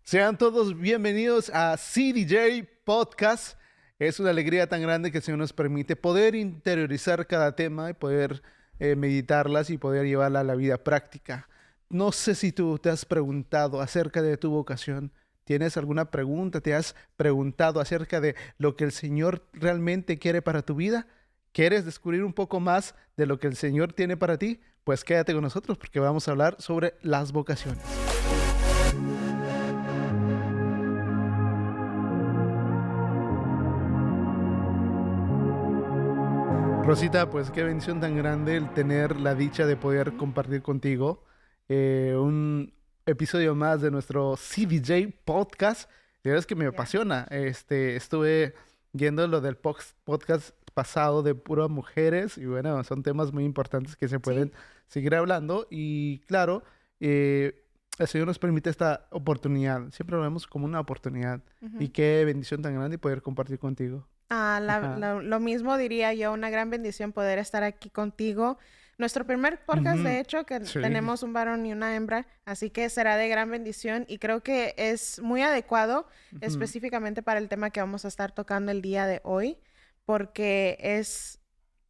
Sean todos bienvenidos a CDJ Podcast. Es una alegría tan grande que el Señor nos permite poder interiorizar cada tema y poder meditarlas y poder llevarla a la vida práctica. No sé si tú te has preguntado acerca de tu vocación. ¿Tienes alguna pregunta? ¿Te has preguntado acerca de lo que el Señor realmente quiere para tu vida? ¿Quieres descubrir un poco más de lo que el Señor tiene para ti? Pues quédate con nosotros porque vamos a hablar sobre las vocaciones. Rosita, pues qué bendición tan grande el tener la dicha de poder compartir contigo un episodio más de nuestro CDJ Podcast. La verdad es que me apasiona. Estuve viendo lo del podcast pasado de puras mujeres y bueno, son temas muy importantes que se pueden seguir hablando y claro, el Señor nos permite esta oportunidad. Siempre lo vemos como una oportunidad y qué bendición tan grande poder compartir contigo. Lo mismo diría yo, una gran bendición poder estar aquí contigo. Nuestro primer podcast, de hecho, que tenemos un varón y una hembra, así que será de gran bendición y creo que es muy adecuado específicamente para el tema que vamos a estar tocando el día de hoy, porque es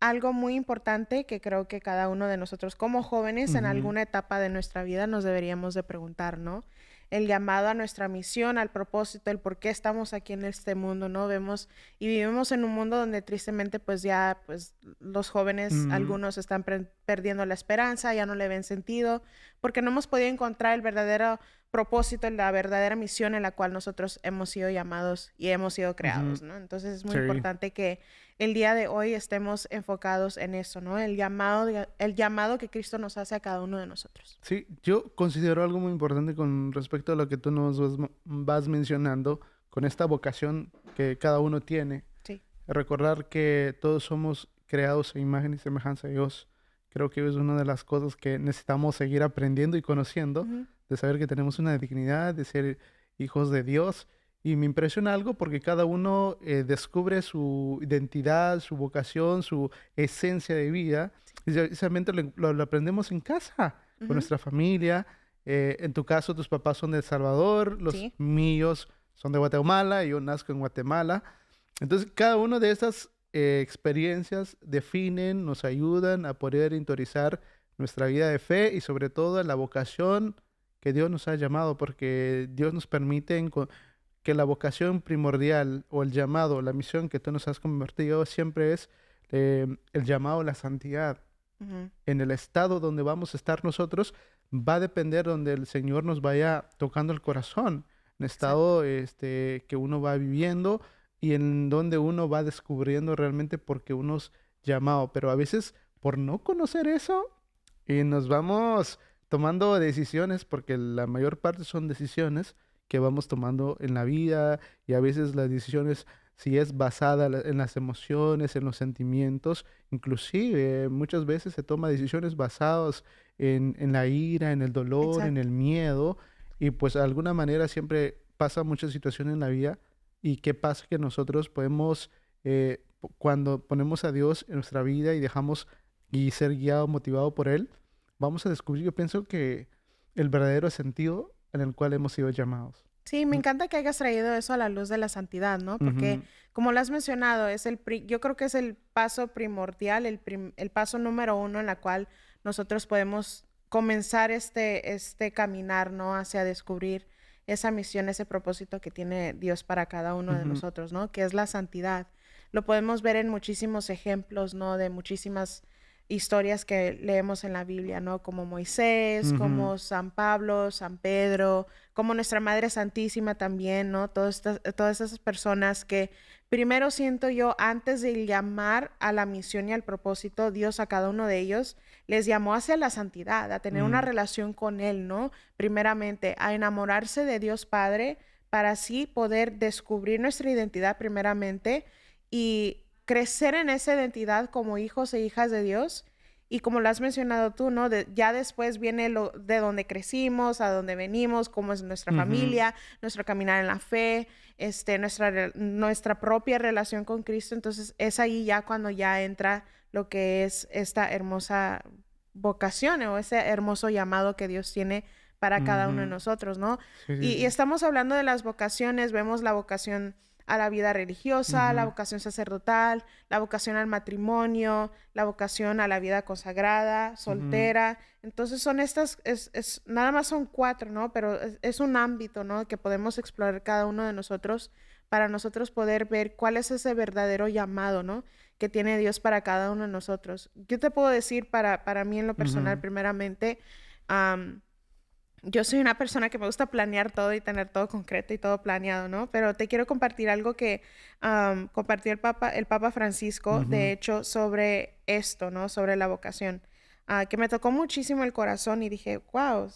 algo muy importante que creo que cada uno de nosotros como jóvenes en alguna etapa de nuestra vida nos deberíamos de preguntar, ¿no? El llamado a nuestra misión, al propósito, el por qué estamos aquí en este mundo, ¿no? Vemos y vivimos en un mundo donde tristemente pues ya pues los jóvenes, algunos están perdiendo la esperanza, ya no le ven sentido, porque no hemos podido encontrar el verdadero propósito, la verdadera misión en la cual nosotros hemos sido llamados y hemos sido creados, ¿no? Entonces es muy importante que el día de hoy estemos enfocados en eso, ¿no? El llamado que Cristo nos hace a cada uno de nosotros. Sí, yo considero algo muy importante con respecto a lo que tú nos vas mencionando, con esta vocación que cada uno tiene. Sí. Recordar que todos somos creados a imagen y semejanza de Dios. Creo que es una de las cosas que necesitamos seguir aprendiendo y conociendo, de saber que tenemos una dignidad, de ser hijos de Dios. Y me impresiona algo porque cada uno descubre su identidad, su vocación, su esencia de vida. Y precisamente lo aprendemos en casa, con nuestra familia. En tu caso, tus papás son de El Salvador, los míos son de Guatemala, y yo nazco en Guatemala. Entonces, cada una de estas experiencias definen, nos ayudan a poder interiorizar nuestra vida de fe y sobre todo la vocación que Dios nos ha llamado, porque Dios nos permite que la vocación primordial o el llamado, la misión que tú nos has convertido siempre es el llamado a la santidad. En el estado donde vamos a estar nosotros va a depender donde el Señor nos vaya tocando el corazón, en el estado que uno va viviendo y en donde uno va descubriendo realmente por qué uno es llamado. Pero a veces por no conocer eso nos vamos tomando decisiones, porque la mayor parte son decisiones que vamos tomando en la vida y a veces las decisiones, si es basada en las emociones, en los sentimientos, inclusive muchas veces se toma decisiones basadas en la ira, en el dolor, en el miedo y pues de alguna manera siempre pasa muchas situaciones en la vida y qué pasa que nosotros podemos, cuando ponemos a Dios en nuestra vida y dejamos y ser guiado, motivado por Él, vamos a descubrir, yo pienso que el verdadero sentido en el cual hemos sido llamados. Sí, me encanta que hayas traído eso a la luz de la santidad, ¿no? Porque, como lo has mencionado, yo creo que es el paso primordial, el paso número 1 en la cual nosotros podemos comenzar este caminar, ¿no? Hacia descubrir esa misión, ese propósito que tiene Dios para cada uno de nosotros, ¿no? Que es la santidad. Lo podemos ver en muchísimos ejemplos, ¿no? De muchísimas historias que leemos en la Biblia, ¿no? Como Moisés, como San Pablo, San Pedro, como nuestra Madre Santísima también, ¿no? Todas esas personas que primero siento yo, antes de llamar a la misión y al propósito, Dios a cada uno de ellos les llamó hacia la santidad, a tener una relación con Él, ¿no? Primeramente, a enamorarse de Dios Padre para así poder descubrir nuestra identidad primeramente y crecer en esa identidad como hijos e hijas de Dios Y como lo has mencionado tú, ¿no? Ya después viene lo de donde crecimos, a dónde venimos, cómo es nuestra familia, nuestro caminar en la fe, nuestra propia relación con Cristo. Entonces, es ahí ya cuando ya entra lo que es esta hermosa vocación o ese hermoso llamado que Dios tiene para cada uno de nosotros, ¿no? Sí, Y estamos hablando de las vocaciones, vemos la vocación a la vida religiosa, la vocación sacerdotal, la vocación al matrimonio, la vocación a la vida consagrada, soltera. Entonces son estas, nada más son 4, ¿no? Pero es un ámbito, ¿no? Que podemos explorar cada uno de nosotros para nosotros poder ver cuál es ese verdadero llamado, ¿no? Que tiene Dios para cada uno de nosotros. Yo te puedo decir para mí en lo personal, primeramente, yo soy una persona que me gusta planear todo y tener todo concreto y todo planeado, ¿no? Pero te quiero compartir algo que compartió el Papa Francisco, de hecho, sobre esto, ¿no? Sobre la vocación, que me tocó muchísimo el corazón y dije, wow,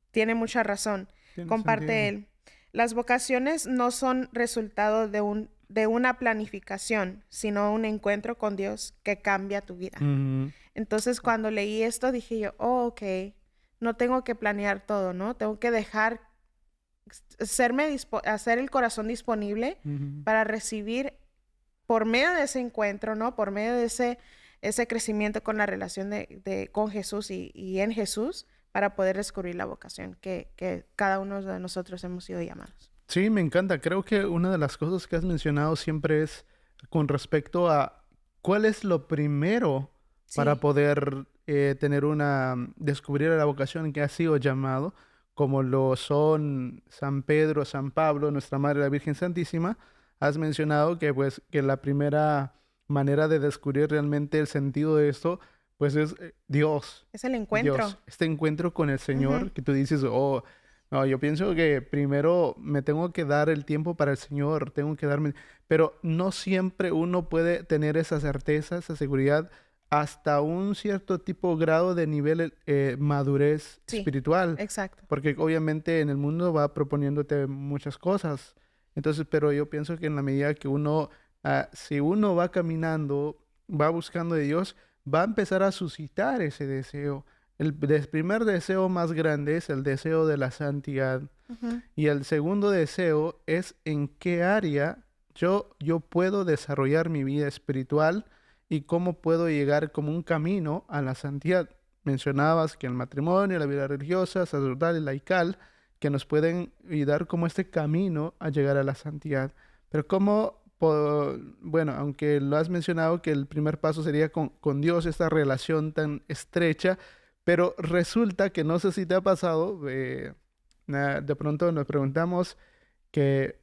tiene mucha razón. Comparte él. Las vocaciones no son resultado de una planificación, sino un encuentro con Dios que cambia tu vida. Entonces, cuando leí esto, dije yo, oh, ok. No tengo que planear todo, ¿no? Tengo que dejar hacer el corazón disponible para recibir por medio de ese encuentro, ¿no? Por medio de ese crecimiento con la relación con Jesús y en Jesús para poder descubrir la vocación que cada uno de nosotros hemos sido llamados. Sí, me encanta. Creo que una de las cosas que has mencionado siempre es con respecto a cuál es lo primero para poder descubrir la vocación que ha sido llamado, como lo son San Pedro, San Pablo, Nuestra Madre la Virgen Santísima. Has mencionado que pues que la primera manera de descubrir realmente el sentido de esto pues es Dios. Es el encuentro. Dios, este encuentro con el Señor que tú dices, oh, no, yo pienso que primero me tengo que dar el tiempo para el Señor, tengo que darme, pero no siempre uno puede tener esa certeza, esa seguridad hasta un cierto tipo grado de nivel madurez espiritual. Exacto. Porque obviamente en el mundo va proponiéndote muchas cosas. Entonces, pero yo pienso que en la medida que uno, si uno va caminando, va buscando de Dios, va a empezar a suscitar ese deseo. El primer deseo más grande es el deseo de la santidad. Y el segundo deseo es en qué área yo puedo desarrollar mi vida espiritual y cómo puedo llegar como un camino a la santidad. Mencionabas que el matrimonio, la vida religiosa, sacerdotal y laical, que nos pueden ayudar como este camino a llegar a la santidad. Pero bueno, aunque lo has mencionado que el primer paso sería con Dios, esta relación tan estrecha, pero resulta que no sé si te ha pasado, de pronto nos preguntamos que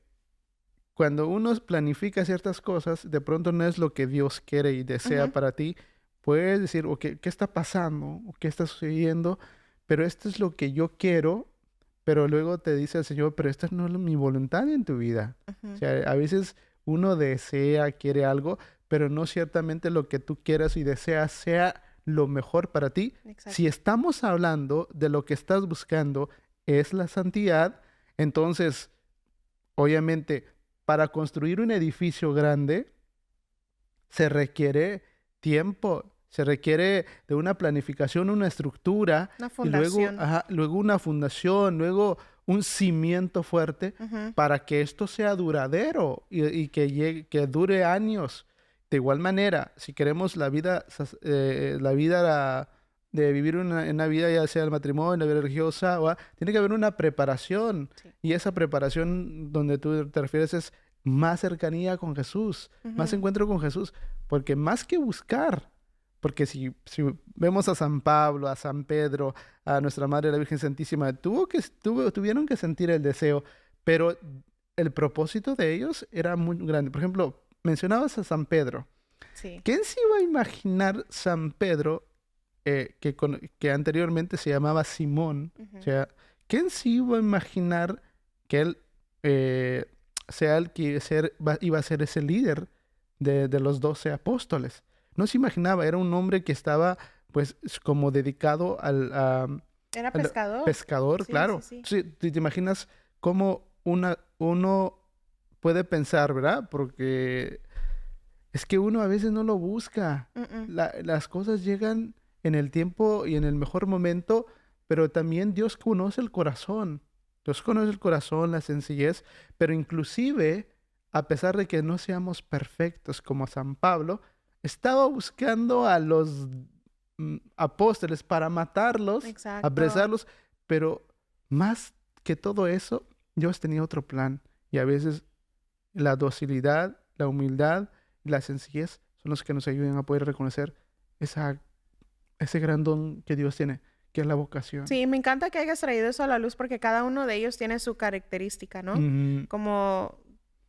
cuando uno planifica ciertas cosas, de pronto no es lo que Dios quiere y desea para ti. Puedes decir, ¿qué está pasando? ¿O qué está sucediendo? Pero esto es lo que yo quiero, pero luego te dice el Señor, pero esta no es mi voluntad en tu vida. O sea, a veces uno quiere algo, pero no ciertamente lo que tú quieras y deseas sea lo mejor para ti. Exacto. Si estamos hablando de lo que estás buscando es la santidad, entonces, obviamente, para construir un edificio grande se requiere tiempo, se requiere de una planificación, una estructura, una fundación. Y luego una fundación, luego un cimiento fuerte para que esto sea duradero y que dure años. De igual manera, si queremos la vida de vivir una vida, ya sea el matrimonio, la vida religiosa, tiene que haber una preparación. Sí. Y esa preparación donde tú te refieres es más cercanía con Jesús, más encuentro con Jesús. Porque más que buscar, porque si vemos a San Pablo, a San Pedro, a Nuestra Madre la Virgen Santísima, tuvieron que sentir el deseo, pero el propósito de ellos era muy grande. Por ejemplo, mencionabas a San Pedro. Sí. ¿Quién se iba a imaginar San Pedro, que anteriormente se llamaba Simón? O sea, ¿quién se iba a imaginar que él sea el que iba a ser ese líder de los 12 apóstoles? No se imaginaba, era un hombre que estaba pues como dedicado Era pescador. Pescador, Sí, claro. sí. Sí, ¿te imaginas cómo uno puede pensar, verdad? Porque es que uno a veces no lo busca. Las cosas llegan en el tiempo y en el mejor momento, pero también Dios conoce el corazón. Dios conoce el corazón, la sencillez, pero inclusive, a pesar de que no seamos perfectos como San Pablo, estaba buscando a los apóstoles para matarlos, Exacto. apresarlos, pero más que todo eso, Dios tenía otro plan. Y a veces la docilidad, la humildad y la sencillez son los que nos ayudan a poder reconocer esa, ese gran don que Dios tiene, que es la vocación. Sí, me encanta que hayas traído eso a la luz porque cada uno de ellos tiene su característica, ¿no? Ujú, Como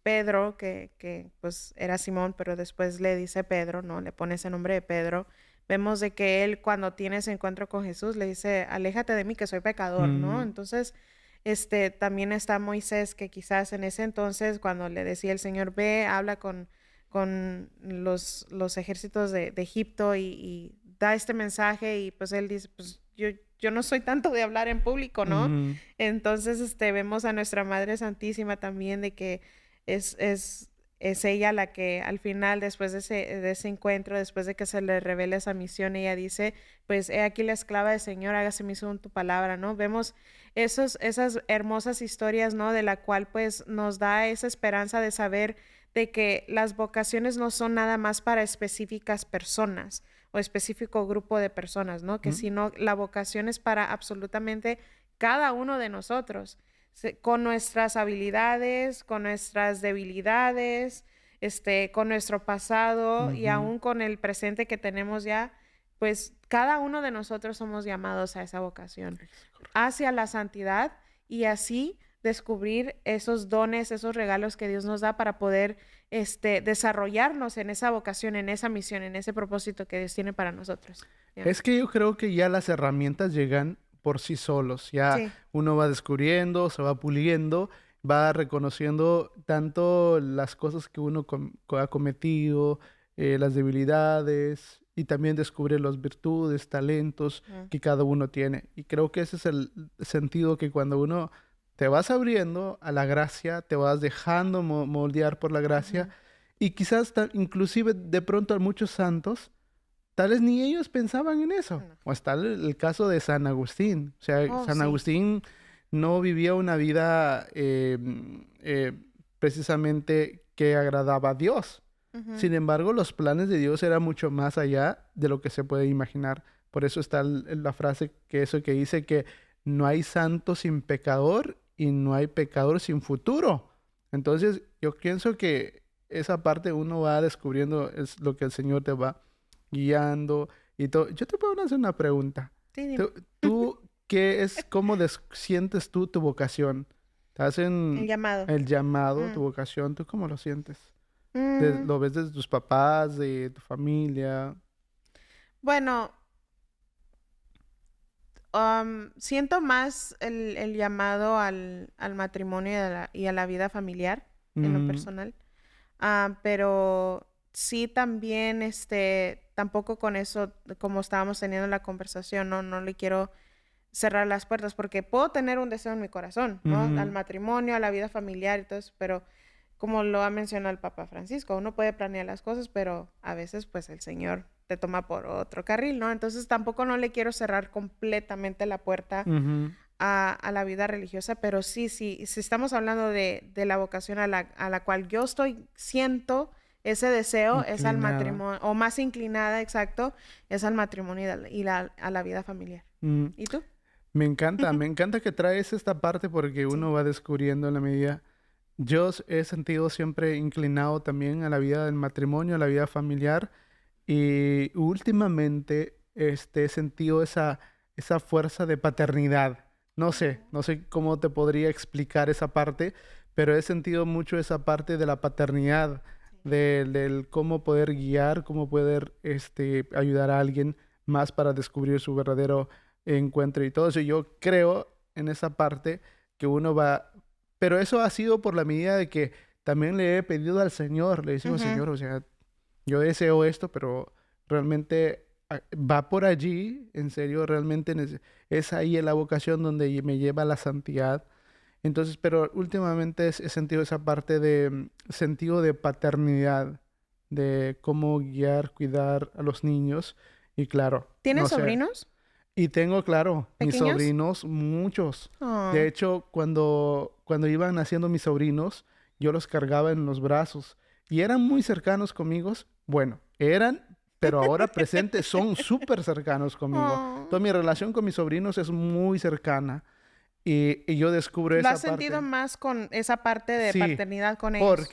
Pedro, que pues era Simón, pero después le dice Pedro, ¿no? Le pone ese nombre de Pedro. Vemos de que él cuando tiene ese encuentro con Jesús le dice, aléjate de mí que soy pecador, ¿no? ujú, Entonces, también está Moisés, que quizás en ese entonces, cuando le decía el Señor, ve, habla con los ejércitos de Egipto y da este mensaje y pues él dice, pues yo no soy tanto de hablar en público, ¿no? ujú, Entonces, vemos a nuestra Madre Santísima también de que es, es, es ella la que al final, después de ese encuentro, después de que se le revela esa misión, ella dice, pues he aquí la esclava del Señor, hágase mi según tu palabra, ¿no? Vemos esas hermosas historias, ¿no? De la cual pues nos da esa esperanza de saber de que las vocaciones no son nada más para específicas personas o específico grupo de personas, ¿no? Que ujú, sino la vocación es para absolutamente cada uno de nosotros con nuestras habilidades, con nuestras debilidades, con nuestro pasado y ujú. aún con el presente que tenemos ya, pues cada uno de nosotros somos llamados a esa vocación, Es correcto. hacia la santidad y así descubrir esos dones, esos regalos que Dios nos da para poder desarrollarnos en esa vocación, en esa misión, en ese propósito que Dios tiene para nosotros. Ya. Es que yo creo que ya las herramientas llegan por sí solos. Ya Sí. uno va descubriendo, se va puliendo, va reconociendo tanto las cosas que uno ha cometido, las debilidades y también descubre las virtudes, talentos Ujú, que cada uno tiene. Y creo que ese es el sentido que cuando uno te vas abriendo a la gracia, te vas dejando moldear por la gracia ujú. y quizás inclusive de pronto a muchos santos tal vez ni ellos pensaban en eso. No. O está el caso de San Agustín. O sea, Oh, San sí. Agustín no vivía una vida precisamente que agradaba a Dios. Ujú. Sin embargo, los planes de Dios eran mucho más allá de lo que se puede imaginar. Por eso está la frase que eso que dice que no hay santo sin pecador y no hay pecador sin futuro. Entonces, yo pienso que esa parte uno va descubriendo es lo que el Señor te va guiando y todo. Yo te puedo hacer una pregunta. Sí, dime. ¿Tú qué es, cómo sientes tú tu vocación? ¿Estás El en llamado. el llamado, Mm. tu vocación? ¿Tú cómo lo sientes? Mm, ¿Lo ves desde tus papás, de tu familia? bueno, siento más el llamado al matrimonio y a la vida familiar en lo Mm, personal. Pero sí también, tampoco con eso, como estábamos teniendo la conversación, no le quiero cerrar las puertas porque puedo tener un deseo en mi corazón, ¿no? Al ujú, matrimonio, a la vida familiar y todo eso, pero como lo ha mencionado el Papa Francisco, uno puede planear las cosas, pero a veces pues el Señor te toma por otro carril, ¿no? Entonces tampoco no le quiero cerrar completamente la puerta ujú. a la vida religiosa, pero si estamos hablando de la vocación a la cual yo siento ese deseo, es al Inclinada. matrimonio, o más inclinada, exacto, es al matrimonio a la vida familiar. Mm, ¿Y tú? me encanta que traes esta parte porque Sí. uno va descubriendo en la medida. Yo he sentido siempre inclinado también a la vida del matrimonio, a la vida familiar. Y últimamente he sentido esa fuerza de paternidad. No sé cómo te podría explicar esa parte, pero he sentido mucho esa parte de la paternidad, Sí. del cómo poder guiar, cómo poder ayudar a alguien más para descubrir su verdadero encuentro y todo eso. Yo creo en esa parte que uno va, pero eso ha sido por la medida de que también le he pedido al Señor, le decimos, Ujú. Señor, o sea, yo deseo esto, pero realmente va por allí, en serio, realmente es ahí en la vocación donde me lleva a la santidad. Entonces, pero últimamente he sentido esa parte de sentido de paternidad, de cómo guiar, cuidar a los niños. Y claro, ¿Tienes no sé. sobrinos? Y tengo, claro, mis ¿Pequeños? sobrinos, muchos. Oh. De hecho, cuando iban naciendo mis sobrinos, yo los cargaba en los brazos y eran muy cercanos conmigo. Bueno, eran, pero ahora presentes son súper cercanos conmigo. Oh. Toda mi relación con mis sobrinos es muy cercana y yo descubro ¿Lo esa has sentido parte. más con esa parte de Sí, paternidad con ellos?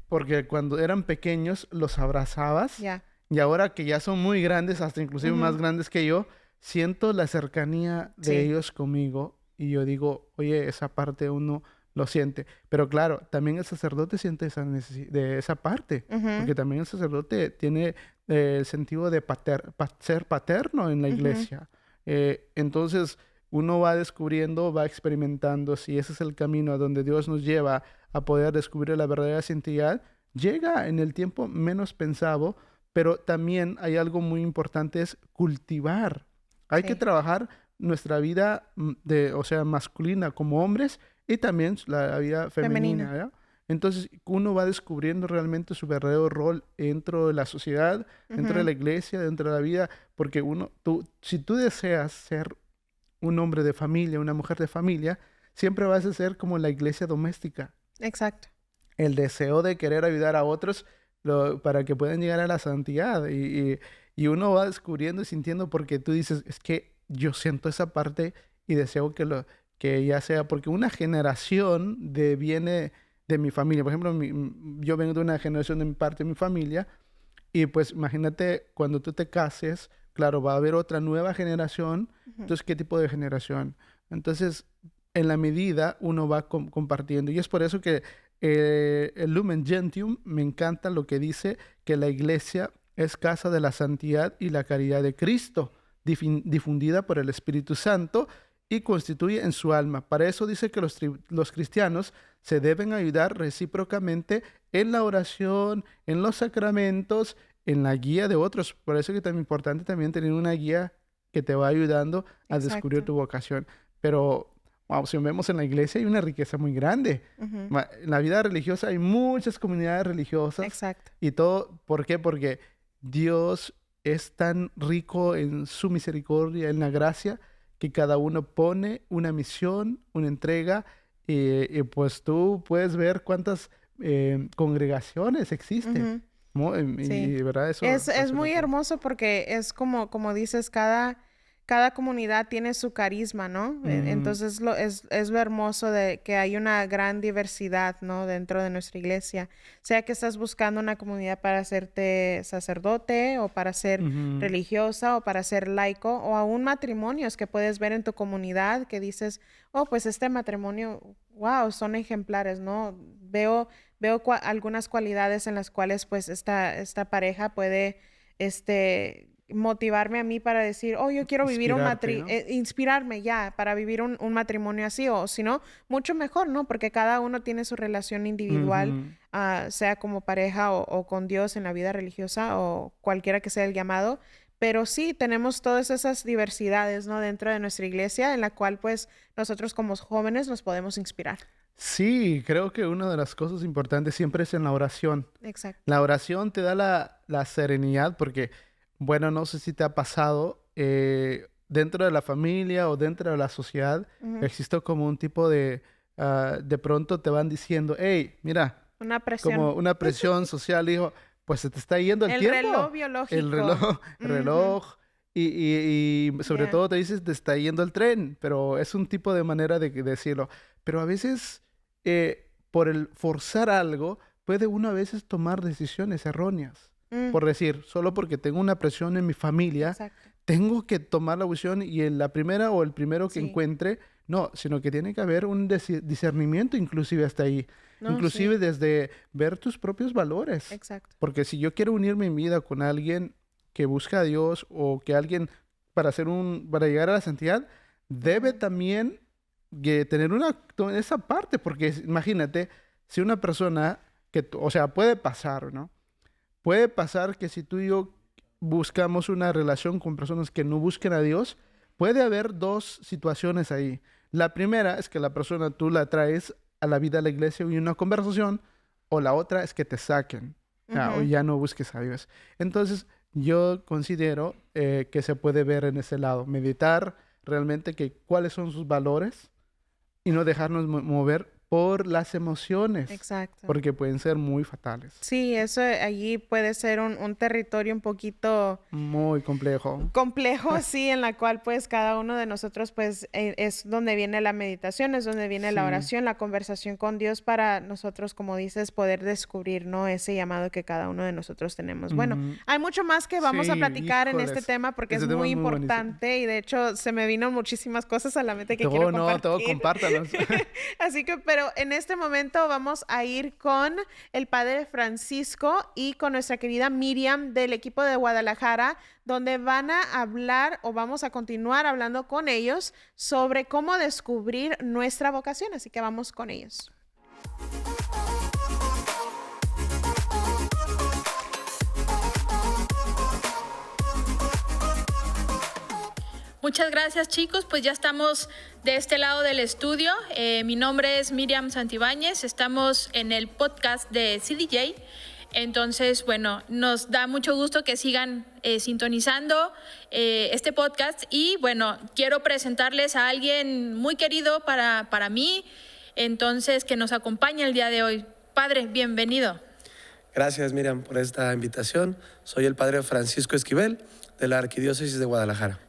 porque cuando eran pequeños los abrazabas Ya. y ahora que ya son muy grandes, hasta inclusive más Ujú. grandes que yo, siento la cercanía de Sí. ellos conmigo y yo digo, oye, esa parte uno lo siente. Pero claro, también el sacerdote siente de esa parte, Ujú. porque también el sacerdote tiene el sentido de ser paterno en la Ujú. iglesia. Entonces, uno va descubriendo, va experimentando si ese es el camino a donde Dios nos lleva a poder descubrir la verdadera santidad, llega en el tiempo menos pensado, pero también hay algo muy importante, es cultivar. Hay que Sí. trabajar nuestra vida o sea, masculina como hombres y también la vida femenina, Femenina. ¿verdad? Entonces uno va descubriendo realmente su verdadero rol dentro de la sociedad, dentro de Ujú. la iglesia, dentro de la vida, porque si tú deseas ser un hombre de familia, una mujer de familia, siempre vas a ser como la iglesia doméstica. Exacto. El deseo de querer ayudar a otros para que puedan llegar a la santidad. Y uno va descubriendo y sintiendo porque tú dices, es que yo siento esa parte y deseo que ya sea, porque una generación viene de mi familia. Por ejemplo, yo vengo de una generación de mi parte de mi familia y pues imagínate cuando tú te cases, claro, va a haber otra nueva generación. Ujú. Entonces, ¿qué tipo de generación? Entonces, en la medida uno va compartiendo. Y es por eso que el Lumen Gentium me encanta lo que dice que la iglesia es casa de la santidad y la caridad de Cristo, difundida por el Espíritu Santo y constituye en su alma. Para eso dice que los cristianos se deben ayudar recíprocamente en la oración, en los sacramentos, en la guía de otros. Por eso que es tan importante también tener una guía que te va ayudando a descubrir Exacto. tu vocación. Pero, wow, si vemos en la iglesia hay una riqueza muy grande. Ujú. En la vida religiosa hay muchas comunidades religiosas Exacto. y todo. ¿Por qué? Porque Dios es tan rico en su misericordia, en la gracia, que cada uno pone una misión, una entrega, y pues tú puedes ver cuántas congregaciones existen. Ujú. ¿No? Sí. ¿Verdad? Eso Es muy fascinante. hermoso porque es como dices, cada comunidad tiene su carisma, ¿no? Mm, Entonces es lo hermoso de que hay una gran diversidad, ¿no? Dentro de nuestra iglesia. Sea que estás buscando una comunidad para hacerte sacerdote o para ser ujú. religiosa o para ser laico o aún matrimonios que puedes ver en tu comunidad que dices, oh, pues este matrimonio, wow, son ejemplares, ¿no? Veo algunas cualidades en las cuales pues esta pareja puede, motivarme a mí para decir, oh, yo quiero vivir Inspirarte, ¿no? inspirarme ya para vivir un matrimonio así, o si no, mucho mejor, ¿no? Porque cada uno tiene su relación individual, Ujú. sea como pareja o con Dios en la vida religiosa o cualquiera que sea el llamado. Pero sí, tenemos todas esas diversidades, ¿no? Dentro de nuestra iglesia, en la cual pues nosotros como jóvenes nos podemos inspirar. Sí, creo que una de las cosas importantes siempre es en la oración. Exacto. La oración te da la serenidad porque, bueno, no sé si te ha pasado, dentro de la familia o dentro de la sociedad Ujú. existe como un tipo de pronto te van diciendo, hey, mira, Una presión. como una presión social, hijo, pues se te está yendo el El reloj tiempo, el biológico. reloj, el Ujú. reloj, y sobre Ya. todo te dices, te está yendo el tren, pero es un tipo de manera de decirlo. Pero a veces, por el forzar algo, puede uno a veces tomar decisiones erróneas. Mm, Por decir, solo porque tengo una presión en mi familia, exacto. tengo que tomar la opción y en la primera o el primero que Sí. encuentre, no, sino que tiene que haber un discernimiento inclusive hasta ahí, No, inclusive sí. desde ver tus propios valores. Exacto. Porque si yo quiero unir mi vida con alguien que busca a Dios o que alguien para llegar a la santidad, debe Ujú. también tener esa parte, porque imagínate, si una persona o sea, puede pasar, ¿no? Puede pasar que si tú y yo buscamos una relación con personas que no busquen a Dios, puede haber dos situaciones ahí. La primera es que la persona tú la traes a la vida de la iglesia y una conversación, o la otra es que te saquen, o Ujú. ya no busques a Dios. Entonces, yo considero que se puede ver en ese lado. Meditar realmente que cuáles son sus valores y no dejarnos mover por las emociones. Exacto. Porque pueden ser muy fatales. Sí, eso allí puede ser un territorio un poquito... Muy complejo. Complejo, sí, en la cual pues cada uno de nosotros pues es donde viene la meditación, es donde viene la oración, la conversación con Dios para nosotros, como dices, poder descubrir, ¿no? Ese llamado que cada uno de nosotros tenemos. Bueno, hay mucho más que vamos a platicar en este tema porque es muy importante y de hecho se me vino muchísimas cosas a la mente que quiero compartir. Todo compártanos. Así que, pero en este momento vamos a ir con el Padre Francisco y con nuestra querida Miriam del equipo de Guadalajara, donde van a hablar o vamos a continuar hablando con ellos sobre cómo descubrir nuestra vocación. Así que vamos con ellos. Muchas gracias, chicos. Pues ya estamos de este lado del estudio. Mi nombre es Miriam Santibáñez. Estamos en el podcast de CDJ. Entonces, bueno, nos da mucho gusto que sigan sintonizando este podcast. Y bueno, quiero presentarles a alguien muy querido para mí, entonces, que nos acompaña el día de hoy. Padre, bienvenido. Gracias, Miriam, por esta invitación. Soy el Padre Francisco Esquivel, de la Arquidiócesis de Guadalajara.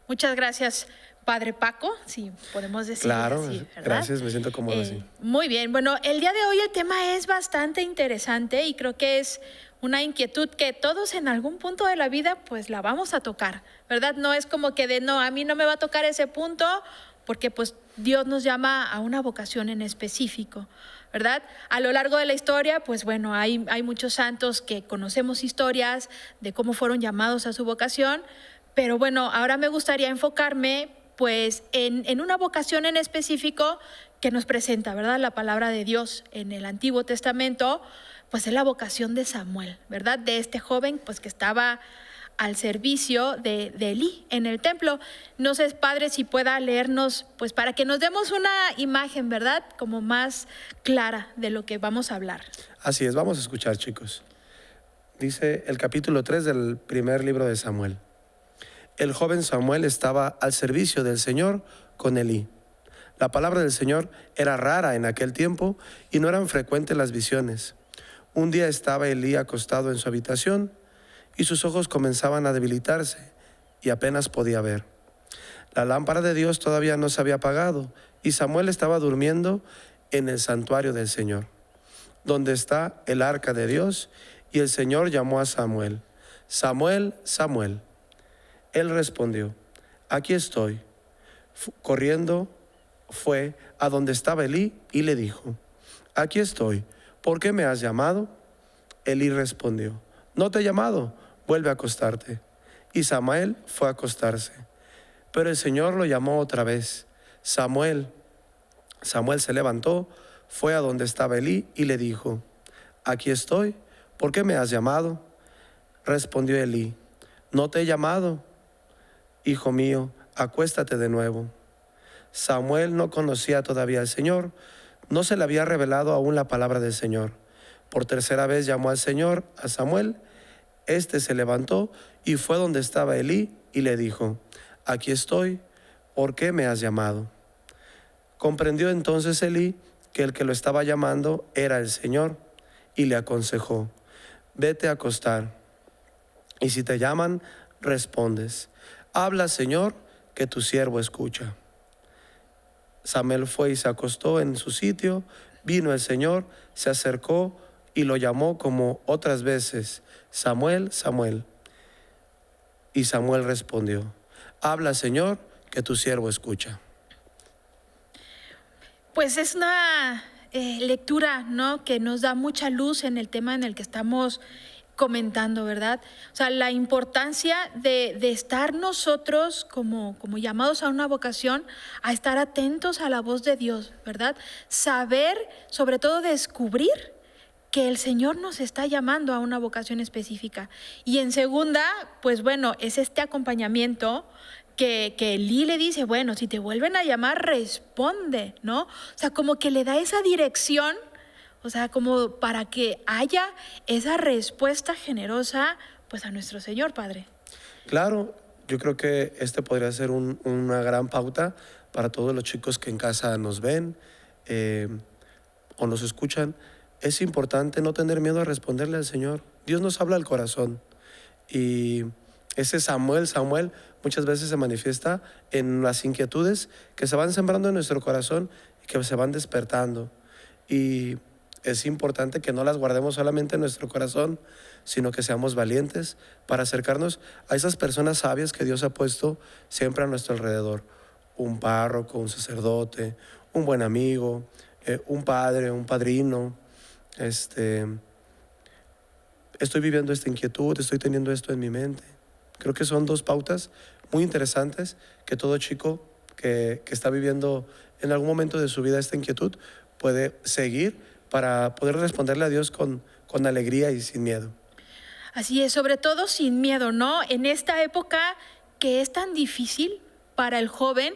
Muchas gracias, Padre Paco, si podemos decir claro, así, ¿verdad? Gracias, me siento cómodo así. Muy bien, bueno, el día de hoy el tema es bastante interesante y creo que es una inquietud que todos en algún punto de la vida pues la vamos a tocar, ¿verdad? No es como que a mí no me va a tocar ese punto porque pues Dios nos llama a una vocación en específico, ¿verdad? A lo largo de la historia, pues bueno, hay muchos santos que conocemos historias de cómo fueron llamados a su vocación. Pero bueno, ahora me gustaría enfocarme pues en una vocación en específico que nos presenta, ¿verdad? La palabra de Dios en el Antiguo Testamento, pues es la vocación de Samuel, ¿verdad? De este joven pues que estaba al servicio de Elí en el templo. No sé, Padre, si pueda leernos, pues para que nos demos una imagen, ¿verdad? Como más clara de lo que vamos a hablar. Así es, vamos a escuchar, chicos. Dice el capítulo 3 del primer libro de Samuel. El joven Samuel estaba al servicio del Señor con Elí. La palabra del Señor era rara en aquel tiempo y no eran frecuentes las visiones. Un día estaba Elí acostado en su habitación y sus ojos comenzaban a debilitarse y apenas podía ver. La lámpara de Dios todavía no se había apagado y Samuel estaba durmiendo en el santuario del Señor, donde está el arca de Dios, y el Señor llamó a Samuel. Samuel, Samuel. Él respondió, aquí estoy. Corriendo fue a donde estaba Elí y le dijo, aquí estoy, ¿por qué me has llamado? Elí respondió, no te he llamado, vuelve a acostarte. Y Samuel fue a acostarse. Pero el Señor lo llamó otra vez, Samuel. Samuel se levantó, fue a donde estaba Elí y le dijo, aquí estoy, ¿por qué me has llamado? Respondió Elí, no te he llamado. Hijo mío, acuéstate de nuevo. Samuel no conocía todavía al Señor, no se le había revelado aún la palabra del Señor. Por tercera vez llamó al Señor a Samuel. Este se levantó y fue donde estaba Elí y le dijo, aquí estoy, ¿por qué me has llamado? Comprendió entonces Elí que el que lo estaba llamando era el Señor y le aconsejó, vete a acostar, y si te llaman, respondes, habla, Señor, que tu siervo escucha. Samuel fue y se acostó en su sitio. Vino el Señor, se acercó y lo llamó como otras veces, Samuel, Samuel. Y Samuel respondió, habla, Señor, que tu siervo escucha. Pues es una lectura, ¿no?, que nos da mucha luz en el tema en el que estamos comentando, ¿verdad? O sea, la importancia de estar nosotros como llamados a una vocación, a estar atentos a la voz de Dios, ¿verdad? Saber, sobre todo descubrir que el Señor nos está llamando a una vocación específica. Y en segunda, pues bueno, es este acompañamiento que Elí le dice, bueno, si te vuelven a llamar, responde, ¿no? O sea, como que le da esa dirección, o sea, como para que haya esa respuesta generosa pues a nuestro Señor, Padre. Claro, yo creo que este podría ser una gran pauta para todos los chicos que en casa nos ven o nos escuchan. Es importante no tener miedo a responderle al Señor. Dios nos habla al corazón y ese Samuel muchas veces se manifiesta en las inquietudes que se van sembrando en nuestro corazón y que se van despertando. Y es importante que no las guardemos solamente en nuestro corazón, sino que seamos valientes para acercarnos a esas personas sabias que Dios ha puesto siempre a nuestro alrededor. Un párroco, un sacerdote, un buen amigo, un padre, un padrino. Estoy viviendo esta inquietud, estoy teniendo esto en mi mente. Creo que son dos pautas muy interesantes que todo chico que está viviendo en algún momento de su vida esta inquietud puede seguir para poder responderle a Dios con alegría y sin miedo. Así es, sobre todo sin miedo, ¿no? En esta época que es tan difícil para el joven,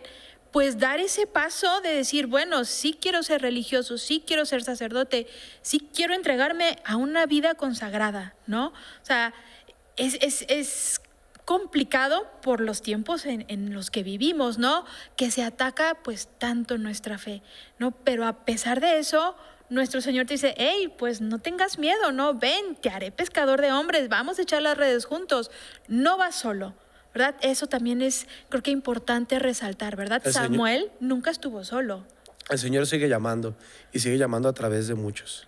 pues dar ese paso de decir, bueno, sí quiero ser religioso, sí quiero ser sacerdote, sí quiero entregarme a una vida consagrada, ¿no? O sea, es complicado por los tiempos en los que vivimos, ¿no? Que se ataca pues tanto nuestra fe, ¿no? Pero a pesar de eso, nuestro Señor te dice, hey, pues no tengas miedo, ¿no? Ven, te haré pescador de hombres, vamos a echar las redes juntos. No vas solo, ¿verdad? Eso también es, creo que importante resaltar, ¿verdad? Samuel nunca estuvo solo. El Señor sigue llamando y sigue llamando a través de muchos.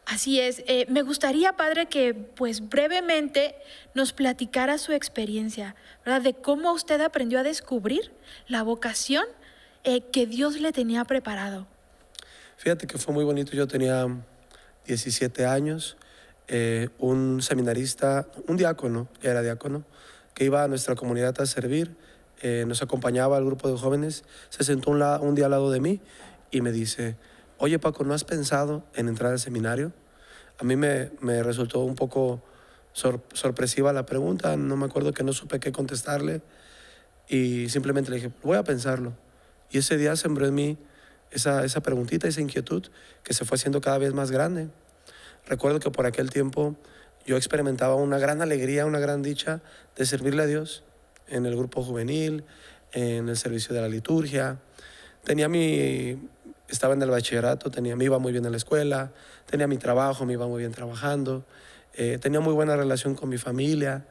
Así es. Me gustaría, Padre, que pues brevemente nos platicara su experiencia, ¿verdad? De cómo usted aprendió a descubrir la vocación que Dios le tenía preparado. Fíjate que fue muy bonito. Yo tenía 17 años, un seminarista, un diácono, ya era diácono, que iba a nuestra comunidad a servir, nos acompañaba al grupo de jóvenes, se sentó un día al lado de mí y me dice, oye Paco, ¿no has pensado en entrar al seminario? A mí me resultó un poco sorpresiva la pregunta, no me acuerdo, que no supe qué contestarle y simplemente le dije, voy a pensarlo. Y ese día sembró en mí esa preguntita, esa inquietud que se fue haciendo cada vez más grande. Recuerdo que por aquel tiempo yo experimentaba una gran alegría, una gran dicha de servirle a Dios en el grupo juvenil, en el servicio de la liturgia. Estaba en el bachillerato, me iba muy bien en la escuela, tenía mi trabajo, me iba muy bien trabajando, tenía muy buena relación con mi familia,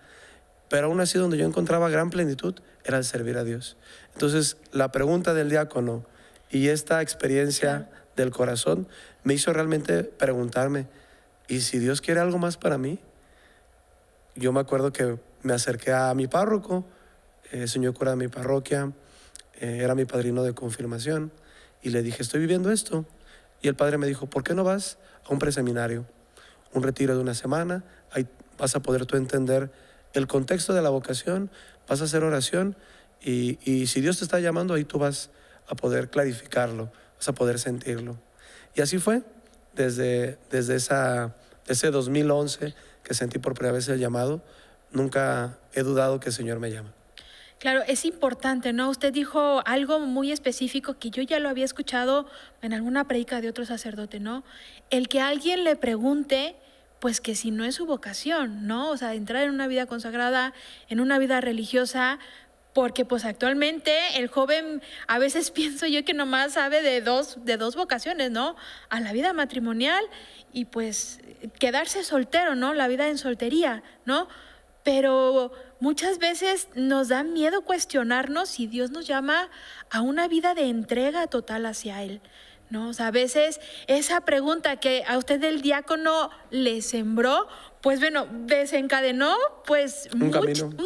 pero aún así donde yo encontraba gran plenitud era el servir a Dios. Entonces la pregunta del diácono y esta experiencia del corazón me hizo realmente preguntarme, ¿y si Dios quiere algo más para mí? Yo me acuerdo que me acerqué a mi párroco, el señor cura de mi parroquia, era mi padrino de confirmación, y le dije, estoy viviendo esto. Y el padre me dijo, ¿por qué no vas a un preseminario? Un retiro de una semana, ahí vas a poder tú entender el contexto de la vocación, vas a hacer oración, y si Dios te está llamando, ahí tú vas a poder clarificarlo, vas a poder sentirlo. Y así fue, desde ese 2011 que sentí por primera vez el llamado, nunca he dudado que el Señor me llama. Claro, es importante, ¿no? Usted dijo algo muy específico que yo ya lo había escuchado en alguna predica de otro sacerdote, ¿no? El que alguien le pregunte, pues que si no es su vocación, ¿no? O sea, entrar en una vida consagrada, en una vida religiosa, porque pues actualmente el joven, a veces pienso yo que nomás sabe de dos vocaciones, ¿no? A la vida matrimonial y pues quedarse soltero, ¿no? La vida en soltería, ¿no? Pero muchas veces nos da miedo cuestionarnos si Dios nos llama a una vida de entrega total hacia Él, ¿no? O sea, a veces esa pregunta que a usted el diácono le sembró, pues bueno, desencadenó pues un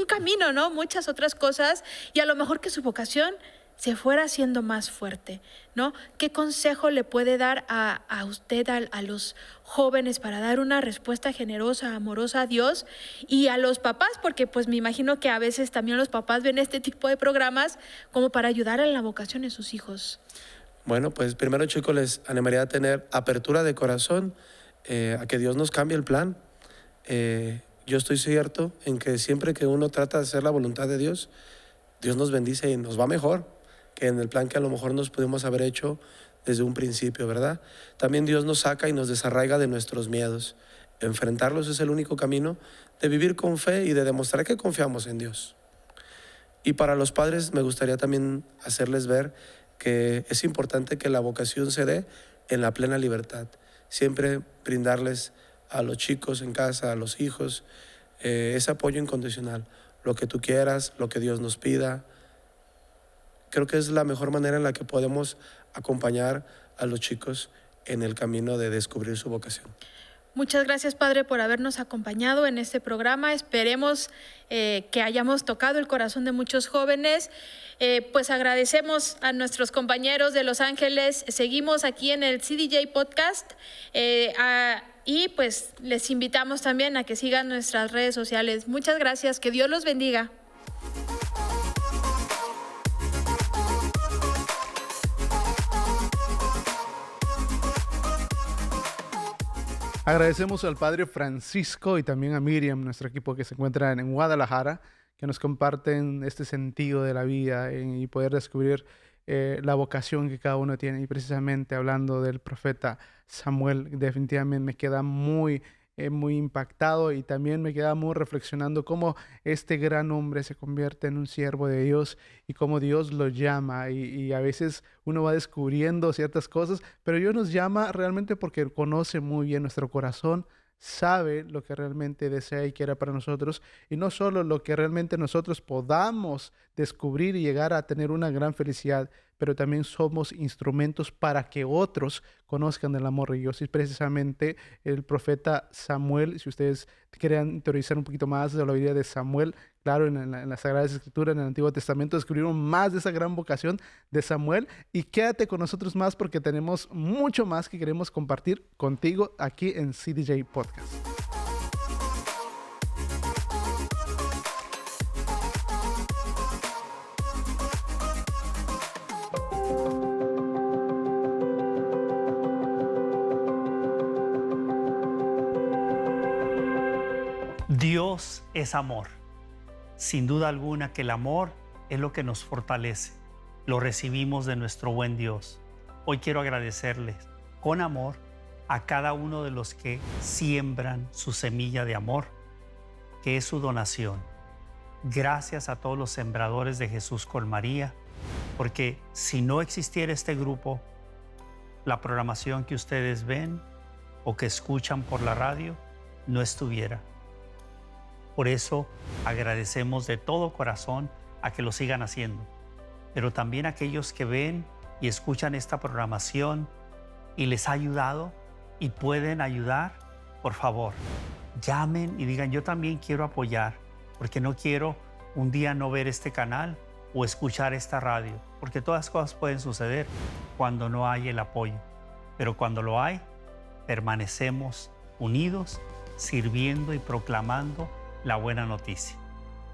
camino, ¿no? Muchas otras cosas y a lo mejor que su vocación se fuera haciendo más fuerte, ¿no? ¿Qué consejo le puede dar a usted, a los jóvenes para dar una respuesta generosa, amorosa a Dios y a los papás? Porque pues me imagino que a veces también los papás ven este tipo de programas como para ayudar en la vocación de sus hijos. Bueno, pues primero, chicos, les animaría a tener apertura de corazón, a que Dios nos cambie el plan. Yo estoy cierto en que siempre que uno trata de hacer la voluntad de Dios, Dios nos bendice y nos va mejor que en el plan que a lo mejor nos pudimos haber hecho desde un principio, ¿verdad? También Dios nos saca y nos desarraiga de nuestros miedos. Enfrentarlos es el único camino de vivir con fe y de demostrar que confiamos en Dios. Y para los padres me gustaría también hacerles ver que es importante que la vocación se dé en la plena libertad. Siempre brindarles a los chicos en casa, a los hijos, ese apoyo incondicional. Lo que tú quieras, lo que Dios nos pida. Creo que es la mejor manera en la que podemos acompañar a los chicos en el camino de descubrir su vocación. Muchas gracias, Padre, por habernos acompañado en este programa. Esperemos que hayamos tocado el corazón de muchos jóvenes. Pues agradecemos a nuestros compañeros de Los Ángeles. Seguimos aquí en el CDJ Podcast y pues les invitamos también a que sigan nuestras redes sociales. Muchas gracias. Que Dios los bendiga. Agradecemos al Padre Francisco y también a Miriam, nuestro equipo que se encuentra en Guadalajara, que nos comparten este sentido de la vida y poder descubrir la vocación que cada uno tiene. Y precisamente hablando del profeta Samuel, definitivamente me queda muy impactado y también me queda muy reflexionando cómo este gran hombre se convierte en un siervo de Dios y cómo Dios lo llama y a veces uno va descubriendo ciertas cosas, pero Dios nos llama realmente porque conoce muy bien nuestro corazón, sabe lo que realmente desea y quiere para nosotros y no solo lo que realmente nosotros podamos descubrir y llegar a tener una gran felicidad, pero también somos instrumentos para que otros conozcan el amor de Dios. Y precisamente el profeta Samuel, si ustedes quieren teorizar un poquito más de la vida de Samuel, claro, en las Sagradas Escrituras, en el Antiguo Testamento, descubrieron más de esa gran vocación de Samuel. Y quédate con nosotros más porque tenemos mucho más que queremos compartir contigo aquí en CDJ Podcast. Dios es amor. Sin duda alguna que el amor es lo que nos fortalece. Lo recibimos de nuestro buen Dios. Hoy quiero agradecerles con amor a cada uno de los que siembran su semilla de amor, que es su donación. Gracias a todos los sembradores de Jesús con María, porque si no existiera este grupo, la programación que ustedes ven o que escuchan por la radio no estuviera. Por eso agradecemos de todo corazón a que lo sigan haciendo, pero también a aquellos que ven y escuchan esta programación y les ha ayudado y pueden ayudar, por favor, llamen y digan: yo también quiero apoyar, porque no quiero un día no ver este canal o escuchar esta radio, porque todas las cosas pueden suceder cuando no hay el apoyo, pero cuando lo hay, permanecemos unidos, sirviendo y proclamando la buena noticia.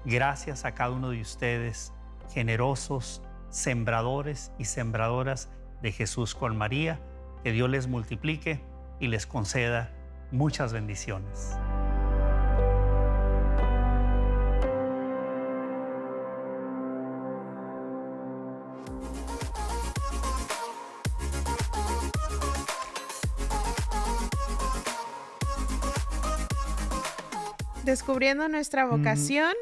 Gracias a cada uno de ustedes, generosos sembradores y sembradoras de Jesús con María, que Dios les multiplique y les conceda muchas bendiciones. Descubriendo nuestra vocación,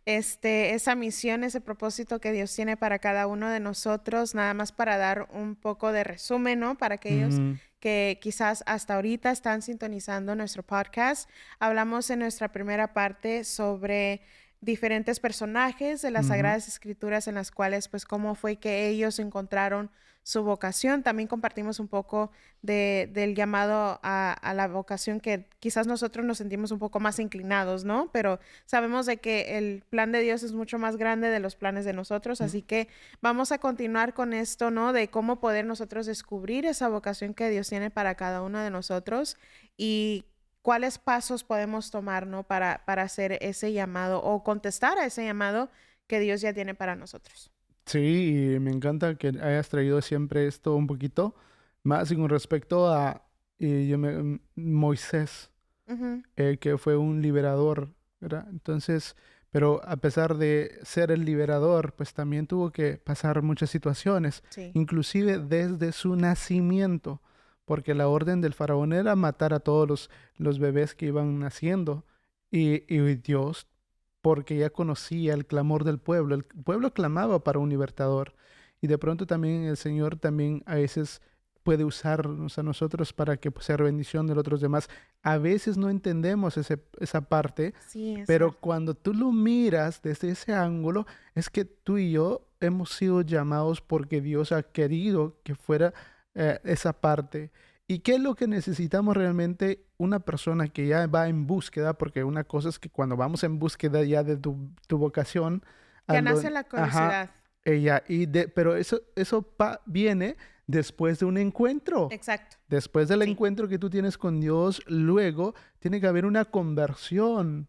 esa misión, ese propósito que Dios tiene para cada uno de nosotros, nada más para dar un poco de resumen, ¿no? Para aquellos que quizás hasta ahorita están sintonizando nuestro podcast. Hablamos en nuestra primera parte sobre diferentes personajes de las Sagradas Escrituras en las cuales, pues, cómo fue que ellos encontraron su vocación. También compartimos un poco del llamado a la vocación que quizás nosotros nos sentimos un poco más inclinados, ¿no? Pero sabemos de que el plan de Dios es mucho más grande de los planes de nosotros, así que vamos a continuar con esto, ¿no? De cómo poder nosotros descubrir esa vocación que Dios tiene para cada uno de nosotros y cuáles pasos podemos tomar, ¿no? Para hacer ese llamado o contestar a ese llamado que Dios ya tiene para nosotros. Sí, y me encanta que hayas traído siempre esto un poquito más con respecto a Moisés, que fue un liberador, ¿verdad? Entonces, pero a pesar de ser el liberador, pues también tuvo que pasar muchas situaciones, inclusive desde su nacimiento, porque la orden del faraón era matar a todos los bebés que iban naciendo. Y Dios, porque ya conocía el clamor del pueblo, el pueblo clamaba para un libertador. Y de pronto también el Señor también a veces puede usarnos a nosotros para que pues, sea bendición de los otros demás. A veces no entendemos esa parte, Sí, pero cierto. cuando tú lo miras desde ese ángulo, es que tú y yo hemos sido llamados porque Dios ha querido que fuera esa parte. ¿Y qué es lo que necesitamos realmente? Una persona que ya va en búsqueda, porque una cosa es que cuando vamos en búsqueda ya de tu vocación, Ya a lo- nace la ajá, curiosidad. pero eso viene después de un encuentro. Exacto. Después del Sí. encuentro que tú tienes con Dios, luego tiene que haber una conversión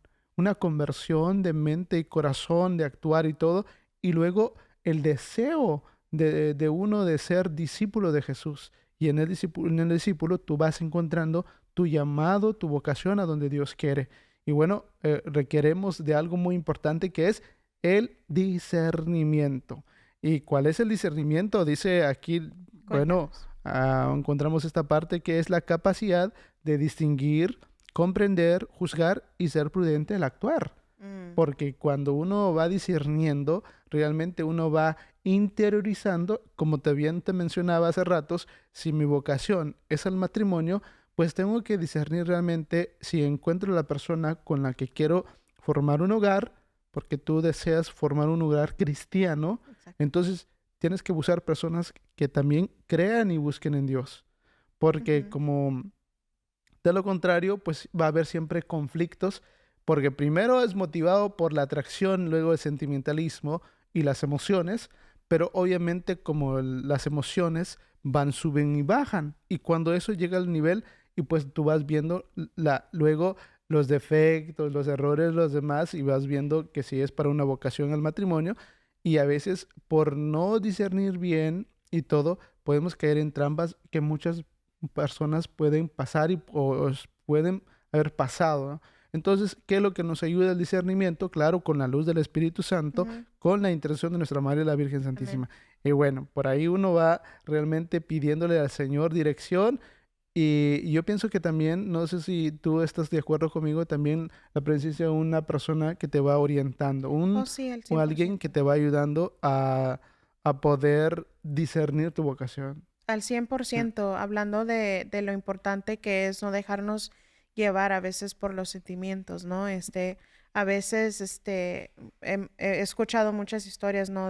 de mente y corazón, de actuar y todo, y luego el deseo de uno de ser discípulo de Jesús. Y en el discípulo tú vas encontrando tu llamado, tu vocación a donde Dios quiere. Y bueno, requeremos de algo muy importante que es el discernimiento. ¿Y cuál es el discernimiento? Dice aquí, bueno, Cuéntanos. encontramos esta parte que es la capacidad de distinguir, comprender, juzgar y ser prudente al actuar. Mm, Porque cuando uno va discerniendo, realmente uno va interiorizando, como bien te mencionaba hace ratos, si mi vocación es el matrimonio, pues tengo que discernir realmente si encuentro la persona con la que quiero formar un hogar, porque tú deseas formar un hogar cristiano, exacto. entonces tienes que buscar personas que también crean y busquen en Dios. Porque Ujú. como de lo contrario, pues va a haber siempre conflictos, porque primero es motivado por la atracción, luego el sentimentalismo y las emociones, pero obviamente como las emociones van, suben y bajan, y cuando eso llega al nivel, y pues tú vas viendo luego los defectos, los errores, los demás, y vas viendo que si es para una vocación al matrimonio, y a veces por no discernir bien y todo, podemos caer en trampas que muchas personas pueden pasar pueden haber pasado, ¿no? Entonces, ¿qué es lo que nos ayuda al discernimiento? Claro, con la luz del Espíritu Santo, Ujú. con la intercesión de nuestra Madre la Virgen Amén. Santísima. Y bueno, por ahí uno va realmente pidiéndole al Señor dirección. Y yo pienso que también, no sé si tú estás de acuerdo conmigo, también la presencia de una persona que te va orientando, Oh, sí, al o alguien que 100%. te va ayudando a poder discernir tu vocación. Al Ah, 100%, hablando de lo importante que es no dejarnos llevar a veces por los sentimientos, ¿no? A veces, he escuchado muchas historias, ¿no?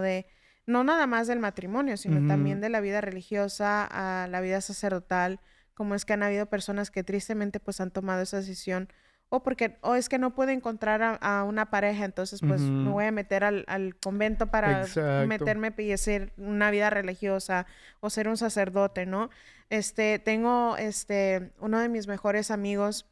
No nada más del matrimonio, sino también ujú, de la vida religiosa a la vida sacerdotal, como es que han habido personas que tristemente pues han tomado esa decisión o es que no puedo encontrar a una pareja, entonces pues me ujú, voy a meter al convento para exacto. meterme y hacer una vida religiosa o ser un sacerdote, ¿no? Tengo uno de mis mejores amigos,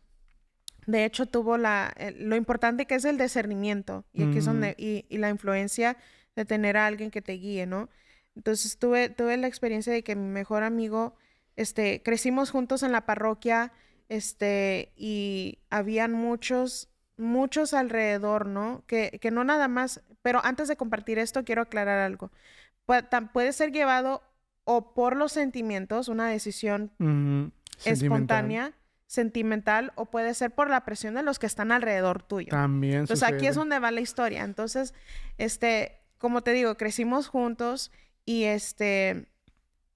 de hecho tuvo lo importante que es el discernimiento y aquí es Ujú, donde, y la influencia de tener a alguien que te guíe, ¿no? Entonces tuve la experiencia de que mi mejor amigo, crecimos juntos en la parroquia, y habían muchos alrededor, ¿no? Que no nada más, pero antes de compartir esto quiero aclarar algo. Puede ser llevado o por los sentimientos, una decisión ujú, sentimental. espontánea, sentimental, o puede ser por la presión de los que están alrededor tuyo. También Entonces aquí es sucede. donde va la historia. Entonces, como te digo, crecimos juntos y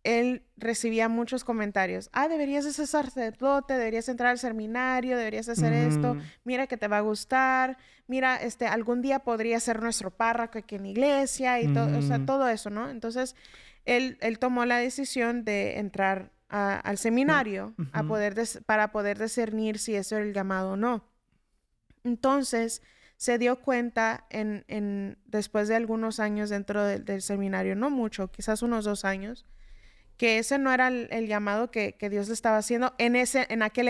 él recibía muchos comentarios. Ah, deberías de ser sacerdote, deberías entrar al seminario, deberías hacer esto. Ujú, Mira que te va a gustar. Mira, algún día podría ser nuestro párroco aquí en la iglesia y todo, o sea, ujú, todo eso, ¿no? Entonces, él tomó la decisión de entrar al ah, seminario ujú, para poder discernir si eso era el llamado o no. Entonces, se dio cuenta después de algunos años dentro del seminario, no mucho, quizás unos 2 años, que ese no era el llamado que Dios le estaba haciendo ujú. en aquel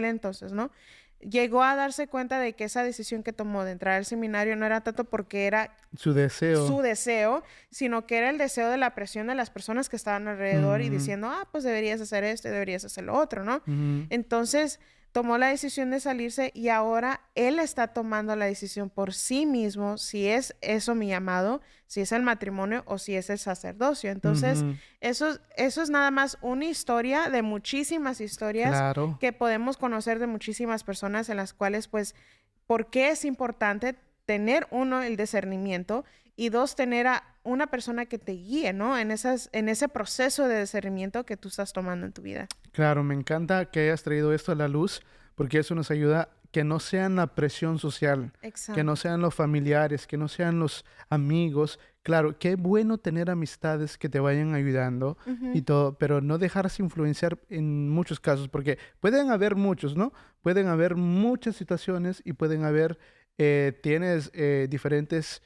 entonces, ¿no? Llegó a darse cuenta de que esa decisión que tomó de entrar al seminario no era tanto porque era Su su deseo. deseo, sino que era el deseo de la presión de las personas que estaban alrededor y Ujú, diciendo, ah, pues deberías hacer esto, deberías hacer lo otro, ¿no? ujú, Entonces, tomó la decisión de salirse y ahora él está tomando la decisión por sí mismo si es eso mi llamado, si es el matrimonio o si es el sacerdocio. Entonces, eso es nada más una historia de muchísimas historias que podemos conocer de muchísimas personas en las cuales, pues, ¿por qué es importante tener, uno, el discernimiento y dos, tener a una persona que te guíe, ¿no? En ese proceso de discernimiento que tú estás tomando en tu vida. Claro, me encanta que hayas traído esto a la luz porque eso nos ayuda que no sean la presión social, que no sean los familiares, que no sean los amigos. Claro, qué bueno tener amistades que te vayan ayudando y todo, pero no dejarse influenciar en muchos casos, porque pueden haber muchos, ¿no? Pueden haber muchas situaciones y pueden haber, tienes diferentes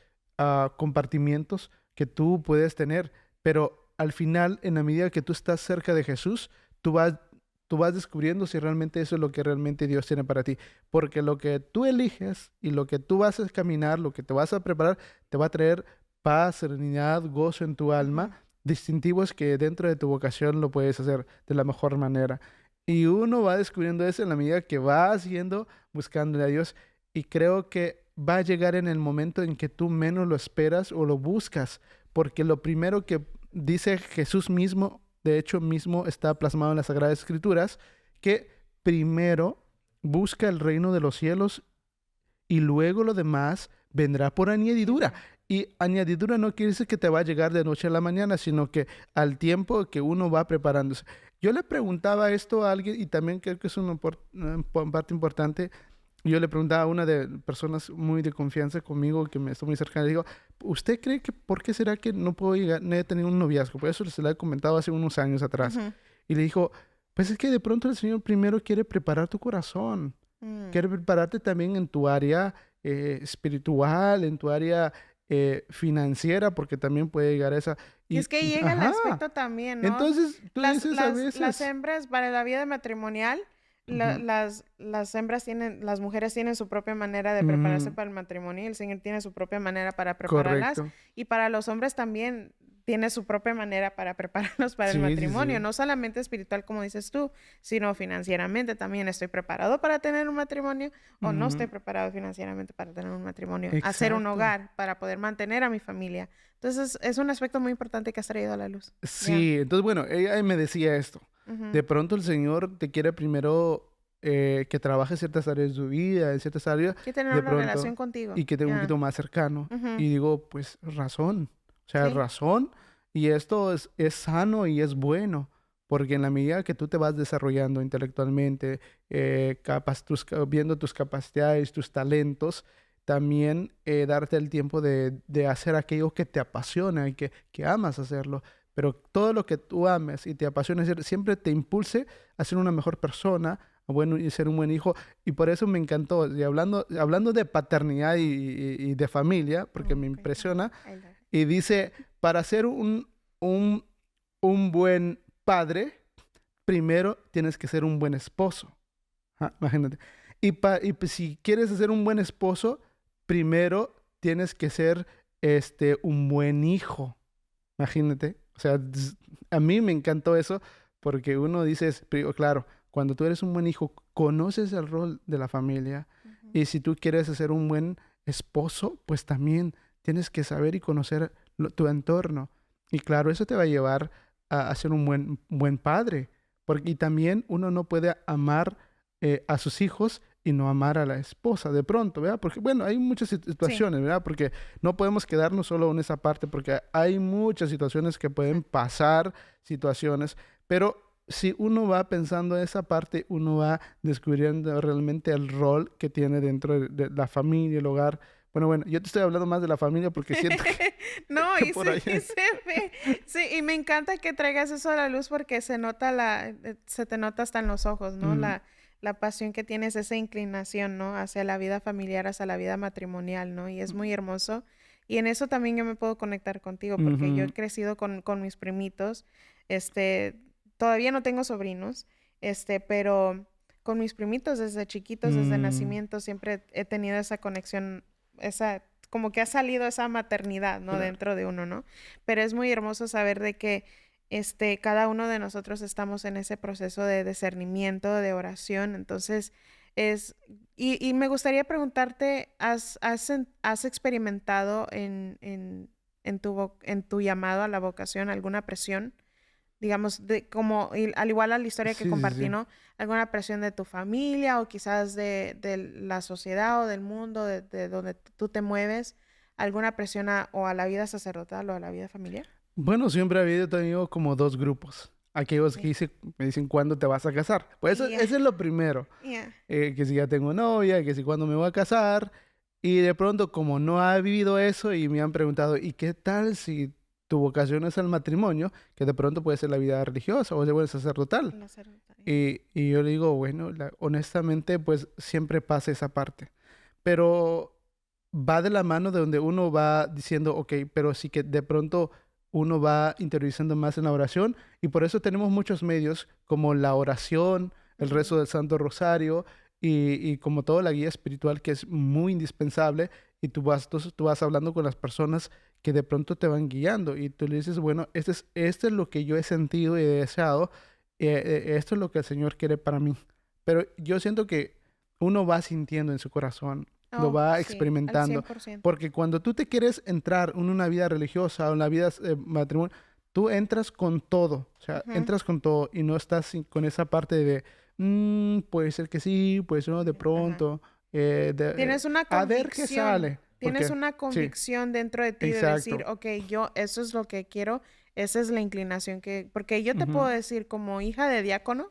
compartimientos que tú puedes tener, pero al final, en la medida que tú estás cerca de Jesús, tú vas descubriendo si realmente eso es lo que realmente Dios tiene para ti. Porque lo que tú eliges y lo que tú vas a caminar, lo que te vas a preparar, te va a traer paz, serenidad, gozo en tu alma, distintivos que dentro de tu vocación lo puedes hacer de la mejor manera. Y uno va descubriendo eso en la medida que va yendo, buscándole a Dios. Y creo que va a llegar en el momento en que tú menos lo esperas o lo buscas. Porque lo primero que dice Jesús mismo, de hecho mismo está plasmado en las Sagradas Escrituras, que primero busca el reino de los cielos y luego lo demás vendrá por añadidura. Y añadidura no quiere decir que te va a llegar de noche a la mañana, sino que al tiempo que uno va preparándose. Yo le preguntaba esto a alguien y también creo que es una parte importante. Yo le preguntaba a una de personas muy de confianza conmigo, que me está muy cercana, le digo, ¿usted cree que por qué será que no puedo llegar, no he tenido un noviazgo? Por eso se lo he comentado hace unos años atrás. Y le dijo, pues es que de pronto el Señor primero quiere preparar tu corazón. Quiere prepararte también en tu área espiritual, en tu área financiera, porque también puede llegar a esa. Y es que llega el aspecto también, ¿no? Entonces, tú dices a veces... Las hembras para la vida matrimonial, las hembras tienen, las mujeres tienen su propia manera de prepararse para el matrimonio y el Señor tiene su propia manera para prepararlas. Correcto. Y para los hombres también tiene su propia manera para prepararlos para el matrimonio. No solamente espiritual, como dices tú, sino financieramente también. ¿Estoy preparado para tener un matrimonio o no estoy preparado financieramente para tener un matrimonio? Hacer un hogar para poder mantener a mi familia. Entonces, es un aspecto muy importante que has traído a la luz. Sí, entonces, bueno, ella me decía esto. De pronto el Señor te quiere primero que trabajes ciertas áreas de tu vida, en ciertas áreas. Que tener una relación contigo. Y que te un poquito más cercano. Y digo, pues, razón. O sea, razón. Y esto es sano y es bueno. Porque en la medida que tú te vas desarrollando intelectualmente, viendo tus capacidades, tus talentos, también darte el tiempo de hacer aquello que te apasiona y que amas hacerlo. Pero todo lo que tú ames y te apasiona siempre te impulse a ser una mejor persona, y ser un buen hijo. Y por eso me encantó. Y hablando de paternidad y de familia, porque me impresiona. Y dice, para ser un buen padre, primero tienes que ser un buen esposo. Imagínate. Y pues, si quieres ser un buen esposo, primero tienes que ser un buen hijo. Imagínate. O sea, a mí me encantó eso porque uno dice, claro, cuando tú eres un buen hijo, conoces el rol de la familia. Y si tú quieres ser un buen esposo, pues también tienes que saber y conocer tu entorno. Y claro, eso te va a llevar a ser un buen padre. Y también uno no puede amar a sus hijos y no amar a la esposa de pronto, ¿verdad? Porque, bueno, hay muchas situaciones, ¿verdad? Porque no podemos quedarnos solo en esa parte, porque hay muchas situaciones que pueden pasar, pero si uno va pensando en esa parte, uno va descubriendo realmente el rol que tiene dentro de la familia, el hogar. Bueno, yo te estoy hablando más de la familia porque siento que... No, y se ve. Sí, y me encanta que traigas eso a la luz porque se te nota hasta en los ojos, ¿no? La pasión que tienes, esa inclinación, ¿no? Hacia la vida familiar, hacia la vida matrimonial, ¿no? Y es muy hermoso. Y en eso también yo me puedo conectar contigo porque yo he crecido con mis primitos. Todavía no tengo sobrinos, pero con mis primitos desde chiquitos, desde nacimiento, siempre he tenido esa conexión, como que ha salido esa maternidad, ¿no? Dentro de uno, ¿no? Pero es muy hermoso saber de que cada uno de nosotros estamos en ese proceso de discernimiento, de oración. Entonces, y me gustaría preguntarte, ¿has experimentado en tu llamado a la vocación alguna presión? Digamos, al igual a la historia que compartí, ¿no? Alguna presión de tu familia o quizás de la sociedad o del mundo, de donde tú te mueves, alguna presión o a la vida sacerdotal o a la vida familiar. Bueno, siempre he tenido como 2 grupos. Aquellos que me dicen, ¿cuándo te vas a casar? Pues eso es lo primero. Que si ya tengo novia, que si cuándo me voy a casar. Y de pronto, como no ha vivido eso y me han preguntado, ¿y qué tal si tu vocación es el matrimonio? Que de pronto puede ser la vida religiosa o el sacerdotal. Y yo le digo, bueno, honestamente, pues siempre pasa esa parte. Pero va de la mano de donde uno va diciendo, ok, pero sí que de pronto uno va interiorizando más en la oración, y por eso tenemos muchos medios como la oración, el rezo del Santo Rosario, y como toda la guía espiritual, que es muy indispensable, y entonces tú vas hablando con las personas que de pronto te van guiando, y tú le dices, bueno, este es lo que yo he sentido y he deseado, esto es lo que el Señor quiere para mí. Pero yo siento que uno va sintiendo en su corazón, lo va experimentando. 100%. Porque cuando tú te quieres entrar en una vida religiosa o en la vida matrimonio, tú entras con todo. O sea, entras con todo y no estás con esa parte de, puede ser que sí, puede ser no, de pronto. Tienes una convicción. A ver qué sale. Tienes una convicción dentro de ti de decir, ok, eso es lo que quiero. Esa es la inclinación porque yo te puedo decir, como hija de diácono,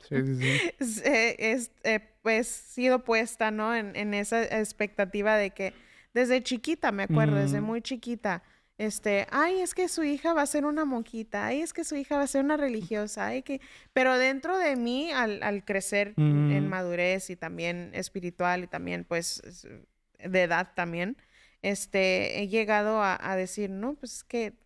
pues sido puesta, ¿no? En esa expectativa de que desde chiquita, me acuerdo, desde muy chiquita, ay, es que su hija va a ser una monjita, ay, es que su hija va a ser una religiosa, pero dentro de mí, al crecer en madurez y también espiritual y también, pues, de edad también, he llegado a decir, no, pues es que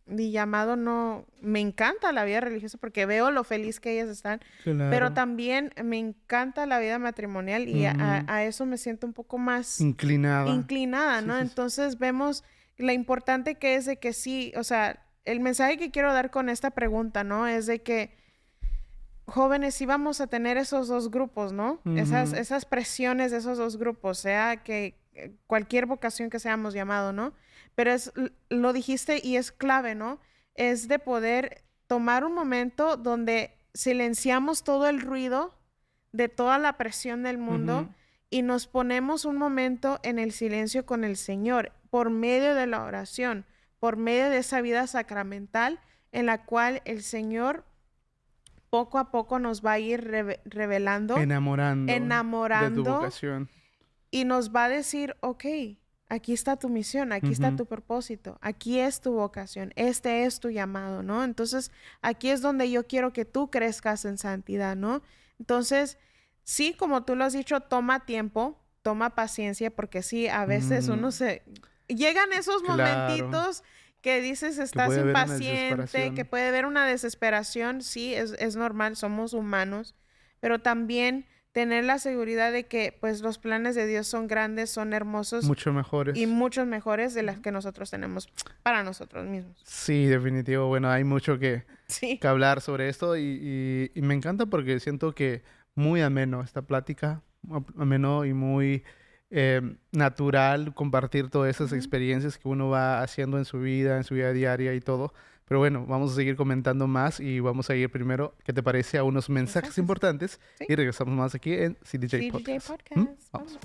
mi llamado no... Me encanta la vida religiosa porque veo lo feliz que ellas están, pero también me encanta la vida matrimonial y a eso me siento un poco más... Inclinada, ¿no? Entonces vemos lo importante que es de que sí, o sea, el mensaje que quiero dar con esta pregunta, ¿no? Es de que jóvenes sí vamos a tener esos 2 grupos, ¿no? Esas presiones de esos 2 grupos, sea que cualquier vocación que seamos llamados, ¿no? Pero lo dijiste y es clave, ¿no? Es de poder tomar un momento donde silenciamos todo el ruido de toda la presión del mundo y nos ponemos un momento en el silencio con el Señor por medio de la oración, por medio de esa vida sacramental en la cual el Señor poco a poco nos va a ir revelando, enamorando de tu vocación. Y nos va a decir, ok, aquí está tu misión, aquí está tu propósito, aquí es tu vocación, este es tu llamado, ¿no? Entonces, aquí es donde yo quiero que tú crezcas en santidad, ¿no? Entonces, sí, como tú lo has dicho, toma tiempo, toma paciencia, porque sí, a veces uno llegan esos momentitos que dices, estás impaciente, que puede haber una desesperación, sí, es normal, somos humanos, pero también tener la seguridad de que pues los planes de Dios son grandes, son hermosos. Mucho mejores. Y muchos mejores de las que nosotros tenemos para nosotros mismos. Sí, definitivo. Bueno, hay mucho que hablar sobre esto y me encanta porque siento que muy ameno esta plática, ameno y muy natural compartir todas esas experiencias que uno va haciendo en su vida diaria y todo. Pero bueno, vamos a seguir comentando más y vamos a ir primero, ¿qué te parece? A unos mensajes importantes y regresamos más aquí en CDJ Podcast. Vamos.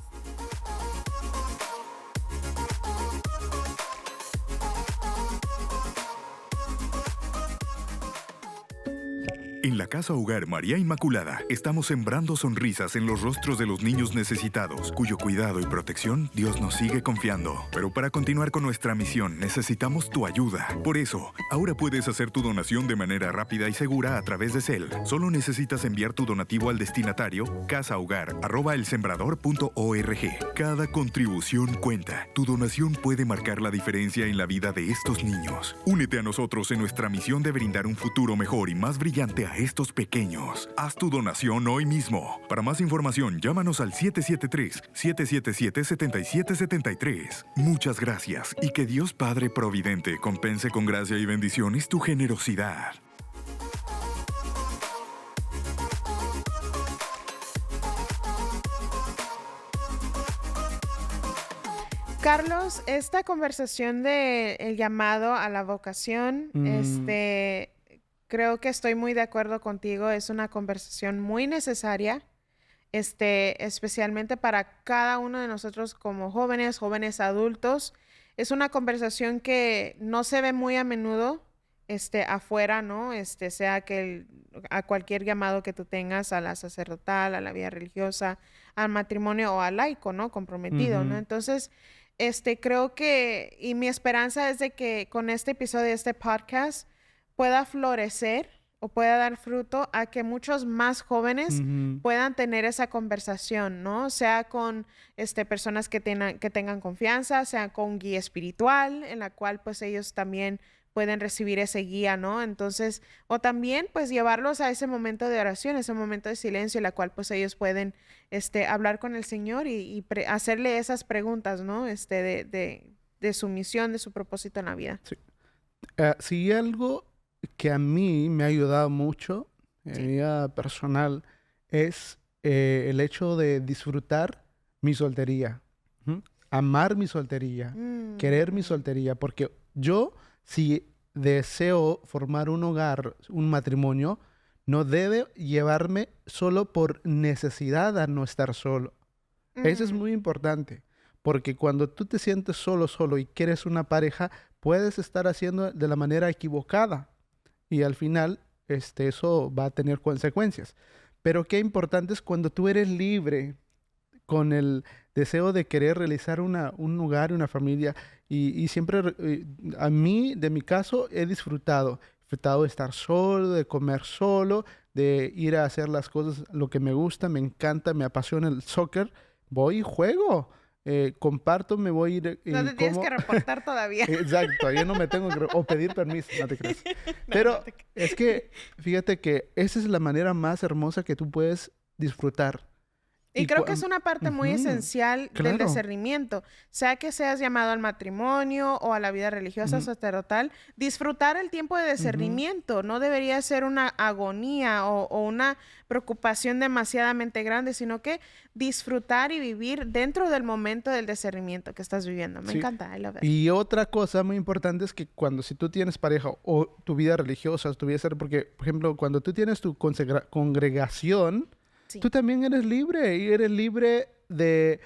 En la Casa Hogar María Inmaculada estamos sembrando sonrisas en los rostros de los niños necesitados, cuyo cuidado y protección Dios nos sigue confiando. Pero para continuar con nuestra misión necesitamos tu ayuda. Por eso, ahora puedes hacer tu donación de manera rápida y segura a través de Zelle. Solo necesitas enviar tu donativo al destinatario casahogar@elsembrador.org. Cada contribución cuenta. Tu donación puede marcar la diferencia en la vida de estos niños. Únete a nosotros en nuestra misión de brindar un futuro mejor y más brillante a estos pequeños. Haz tu donación hoy mismo. Para más información, llámanos al 773-777-7773. Muchas gracias y que Dios Padre Providente compense con gracia y bendiciones tu generosidad. Carlos, esta conversación de el llamado a la vocación, creo que estoy muy de acuerdo contigo. Es una conversación muy necesaria, especialmente para cada uno de nosotros como jóvenes adultos. Es una conversación que no se ve muy a menudo, afuera, ¿no? Sea que a cualquier llamado que tú tengas, a la sacerdotal, a la vida religiosa, al matrimonio o al laico, ¿no? Comprometido, ¿no? Entonces, creo que, y mi esperanza es de que con este episodio de este podcast pueda florecer o pueda dar fruto a que muchos más jóvenes puedan tener esa conversación, ¿no? Sea con personas que tengan confianza, sea con guía espiritual, en la cual pues ellos también pueden recibir ese guía, ¿no? Entonces, o también pues llevarlos a ese momento de oración, ese momento de silencio, en la cual pues ellos pueden hablar con el Señor y hacerle esas preguntas, ¿no? De su misión, de su propósito en la vida. Sí. Sí, algo que a mí me ha ayudado mucho en mi vida personal es el hecho de disfrutar mi soltería, amar mi soltería, querer mi soltería, porque yo, si deseo formar un hogar, un matrimonio, no debe llevarme solo por necesidad a no estar solo. Eso es muy importante, porque cuando tú te sientes solo y quieres una pareja, puedes estar haciendo de la manera equivocada y al final eso va a tener consecuencias. Pero qué importante es cuando tú eres libre con el deseo de querer realizar un hogar, una familia. Y siempre, a mí, de mi caso, he disfrutado de estar solo, de comer solo, de ir a hacer las cosas, lo que me gusta, me encanta, me apasiona el soccer. Voy y juego, comparto, me voy a ir. No te tienes que reportar todavía. Exacto, yo no me tengo que o pedir permiso, no te creas. Pero es que, fíjate que esa es la manera más hermosa que tú puedes disfrutar. Y creo que es una parte muy esencial del discernimiento. Sea que seas llamado al matrimonio o a la vida religiosa sacerdotal, disfrutar el tiempo de discernimiento no debería ser una agonía o una preocupación demasiadamente grande, sino que disfrutar y vivir dentro del momento del discernimiento que estás viviendo. Me encanta, I love it. Y otra cosa muy importante es que si tú tienes pareja o tu vida religiosa, porque, por ejemplo, cuando tú tienes tu congregación, tú también eres libre y eres libre de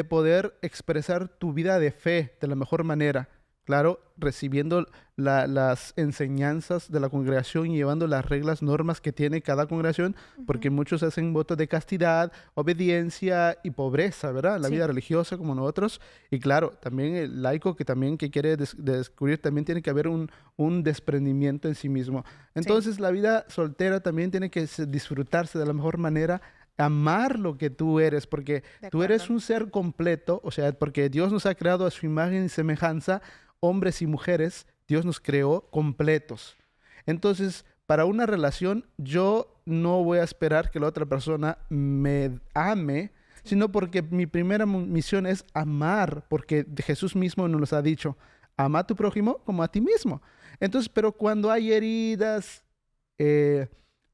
poder expresar tu vida de fe de la mejor manera. Claro, recibiendo las enseñanzas de la congregación y llevando las reglas, normas que tiene cada congregación, porque muchos hacen votos de castidad, obediencia y pobreza, ¿verdad? La vida religiosa como nosotros. Y claro, también el laico que quiere descubrir, también tiene que haber un desprendimiento en sí mismo. Entonces, la vida soltera también tiene que disfrutarse de la mejor manera, amar lo que tú eres, porque tú eres un ser completo, o sea, porque Dios nos ha creado a su imagen y semejanza, hombres y mujeres, Dios nos creó completos. Entonces, para una relación, yo no voy a esperar que la otra persona me ame, sino porque mi primera misión es amar, porque Jesús mismo nos ha dicho, ama a tu prójimo como a ti mismo. Entonces, pero cuando hay heridas,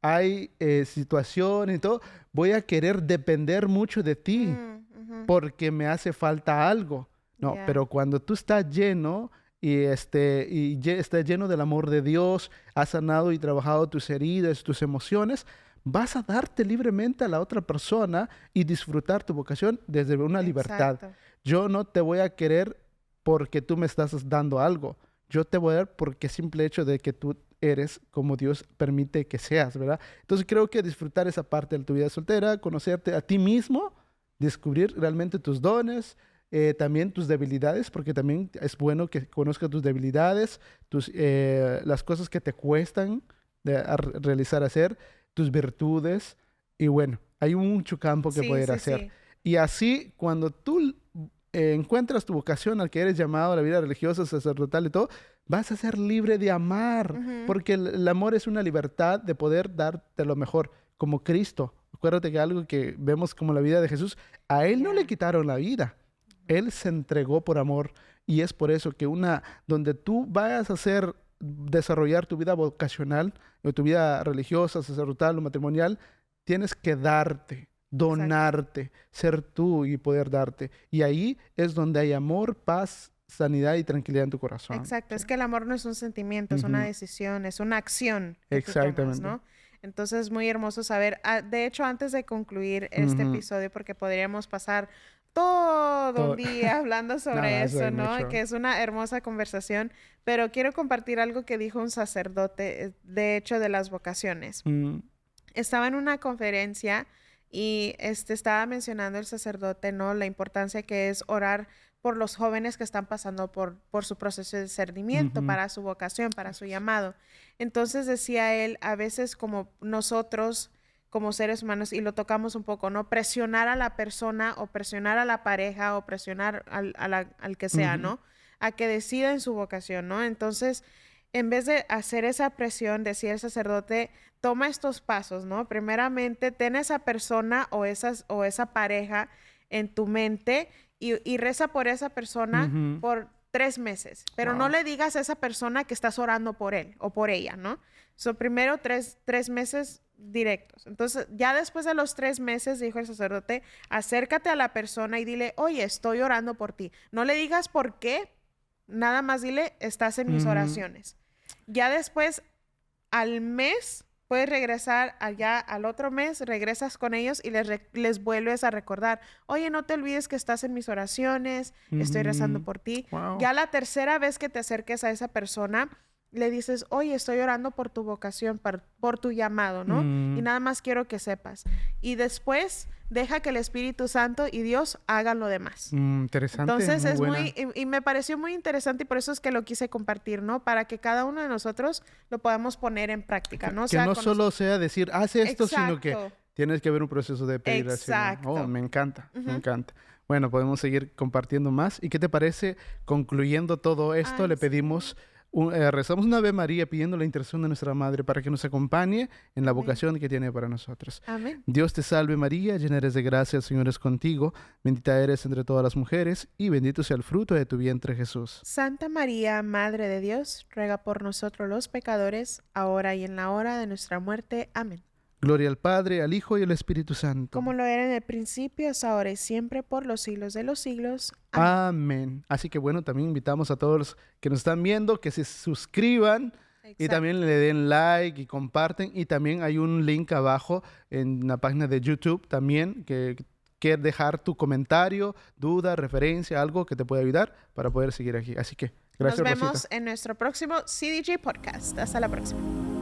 hay situaciones y todo, voy a querer depender mucho de ti porque me hace falta algo. No, pero cuando tú estás lleno y estás lleno del amor de Dios, has sanado y trabajado tus heridas, tus emociones, vas a darte libremente a la otra persona y disfrutar tu vocación desde una libertad. Yo no te voy a querer porque tú me estás dando algo. Yo te voy a dar porque simple hecho de que tú eres como Dios permite que seas, ¿verdad? Entonces creo que disfrutar esa parte de tu vida soltera, conocerte a ti mismo, descubrir realmente tus dones, también tus debilidades, porque también es bueno que conozcas tus debilidades, las cosas que te cuestan hacer, tus virtudes, y bueno, hay mucho campo que poder hacer. Y así, cuando tú encuentras tu vocación al que eres llamado a la vida religiosa, sacerdotal y todo, vas a ser libre de amar, porque el amor es una libertad de poder darte lo mejor, como Cristo. Acuérdate que algo que vemos como la vida de Jesús, a Él no le quitaron la vida, Él se entregó por amor, y es por eso que donde tú vayas a desarrollar tu vida vocacional, o tu vida religiosa, sacerdotal o matrimonial, tienes que darte donarte, ser tú y poder darte. Y ahí es donde hay amor, paz, sanidad y tranquilidad en tu corazón. Exacto, es que el amor no es un sentimiento, es una decisión, es una acción que tú tomas, ¿no? Entonces es muy hermoso saber. De hecho, antes de concluir este episodio, porque podríamos pasar todo un día hablando sobre eso, ¿no? Que es una hermosa conversación, pero quiero compartir algo que dijo un sacerdote, de hecho, de las vocaciones. Estaba en una conferencia y estaba mencionando el sacerdote, ¿no? La importancia que es orar por los jóvenes que están pasando por su proceso de discernimiento, para su vocación, para su llamado. Entonces decía él, a veces como nosotros, como seres humanos, y lo tocamos un poco, ¿no? Presionar a la persona o presionar a la pareja o presionar al que sea, ¿no? A que decida en su vocación, ¿no? Entonces, en vez de hacer esa presión, decía el sacerdote, toma estos pasos, ¿no? Primeramente, ten esa persona o esa pareja en tu mente y reza por esa persona por 3 meses. Pero no le digas a esa persona que estás orando por él o por ella, ¿no? Primero 3 meses directos. Entonces, ya después de los 3 meses, dijo el sacerdote, acércate a la persona y dile, oye, estoy orando por ti. No le digas por qué, nada más dile, estás en mis oraciones. Ya después, al mes, puedes regresar allá al otro mes, regresas con ellos y les vuelves a recordar, oye, no te olvides que estás en mis oraciones, estoy rezando por ti. Ya la tercera vez que te acerques a esa persona, le dices, oye, estoy orando por tu vocación, por tu llamado, ¿no? Y nada más quiero que sepas. Y después, deja que el Espíritu Santo y Dios hagan lo demás. Interesante. Entonces, y me pareció muy interesante y por eso es que lo quise compartir, ¿no? Para que cada uno de nosotros lo podamos poner en práctica, ¿no? Que no solo sea decir, haz esto, sino que tienes que ver un proceso de pedir así, ¿no? Oh, me encanta, me encanta. Bueno, podemos seguir compartiendo más. ¿Y qué te parece? Concluyendo todo esto, le pedimos... rezamos una Ave María pidiendo la intercesión de nuestra Madre para que nos acompañe en la vocación que tiene para nosotros. Amén. Dios te salve María, llena eres de gracia, el Señor es contigo, bendita eres entre todas las mujeres y bendito sea el fruto de tu vientre Jesús. Santa María, Madre de Dios, ruega por nosotros los pecadores, ahora y en la hora de nuestra muerte. Amén. Gloria al Padre, al Hijo y al Espíritu Santo. Como lo era en el principio, es ahora y siempre, por los siglos de los siglos. Amén. Amén. Así que bueno, también invitamos a todos los que nos están viendo que se suscriban y también le den like y comparten. Y también hay un link abajo en la página de YouTube también que dejar tu comentario, duda, referencia, algo que te pueda ayudar para poder seguir aquí. Así que gracias, Nos vemos Rosita. en nuestro próximo CDG Podcast. Hasta la próxima.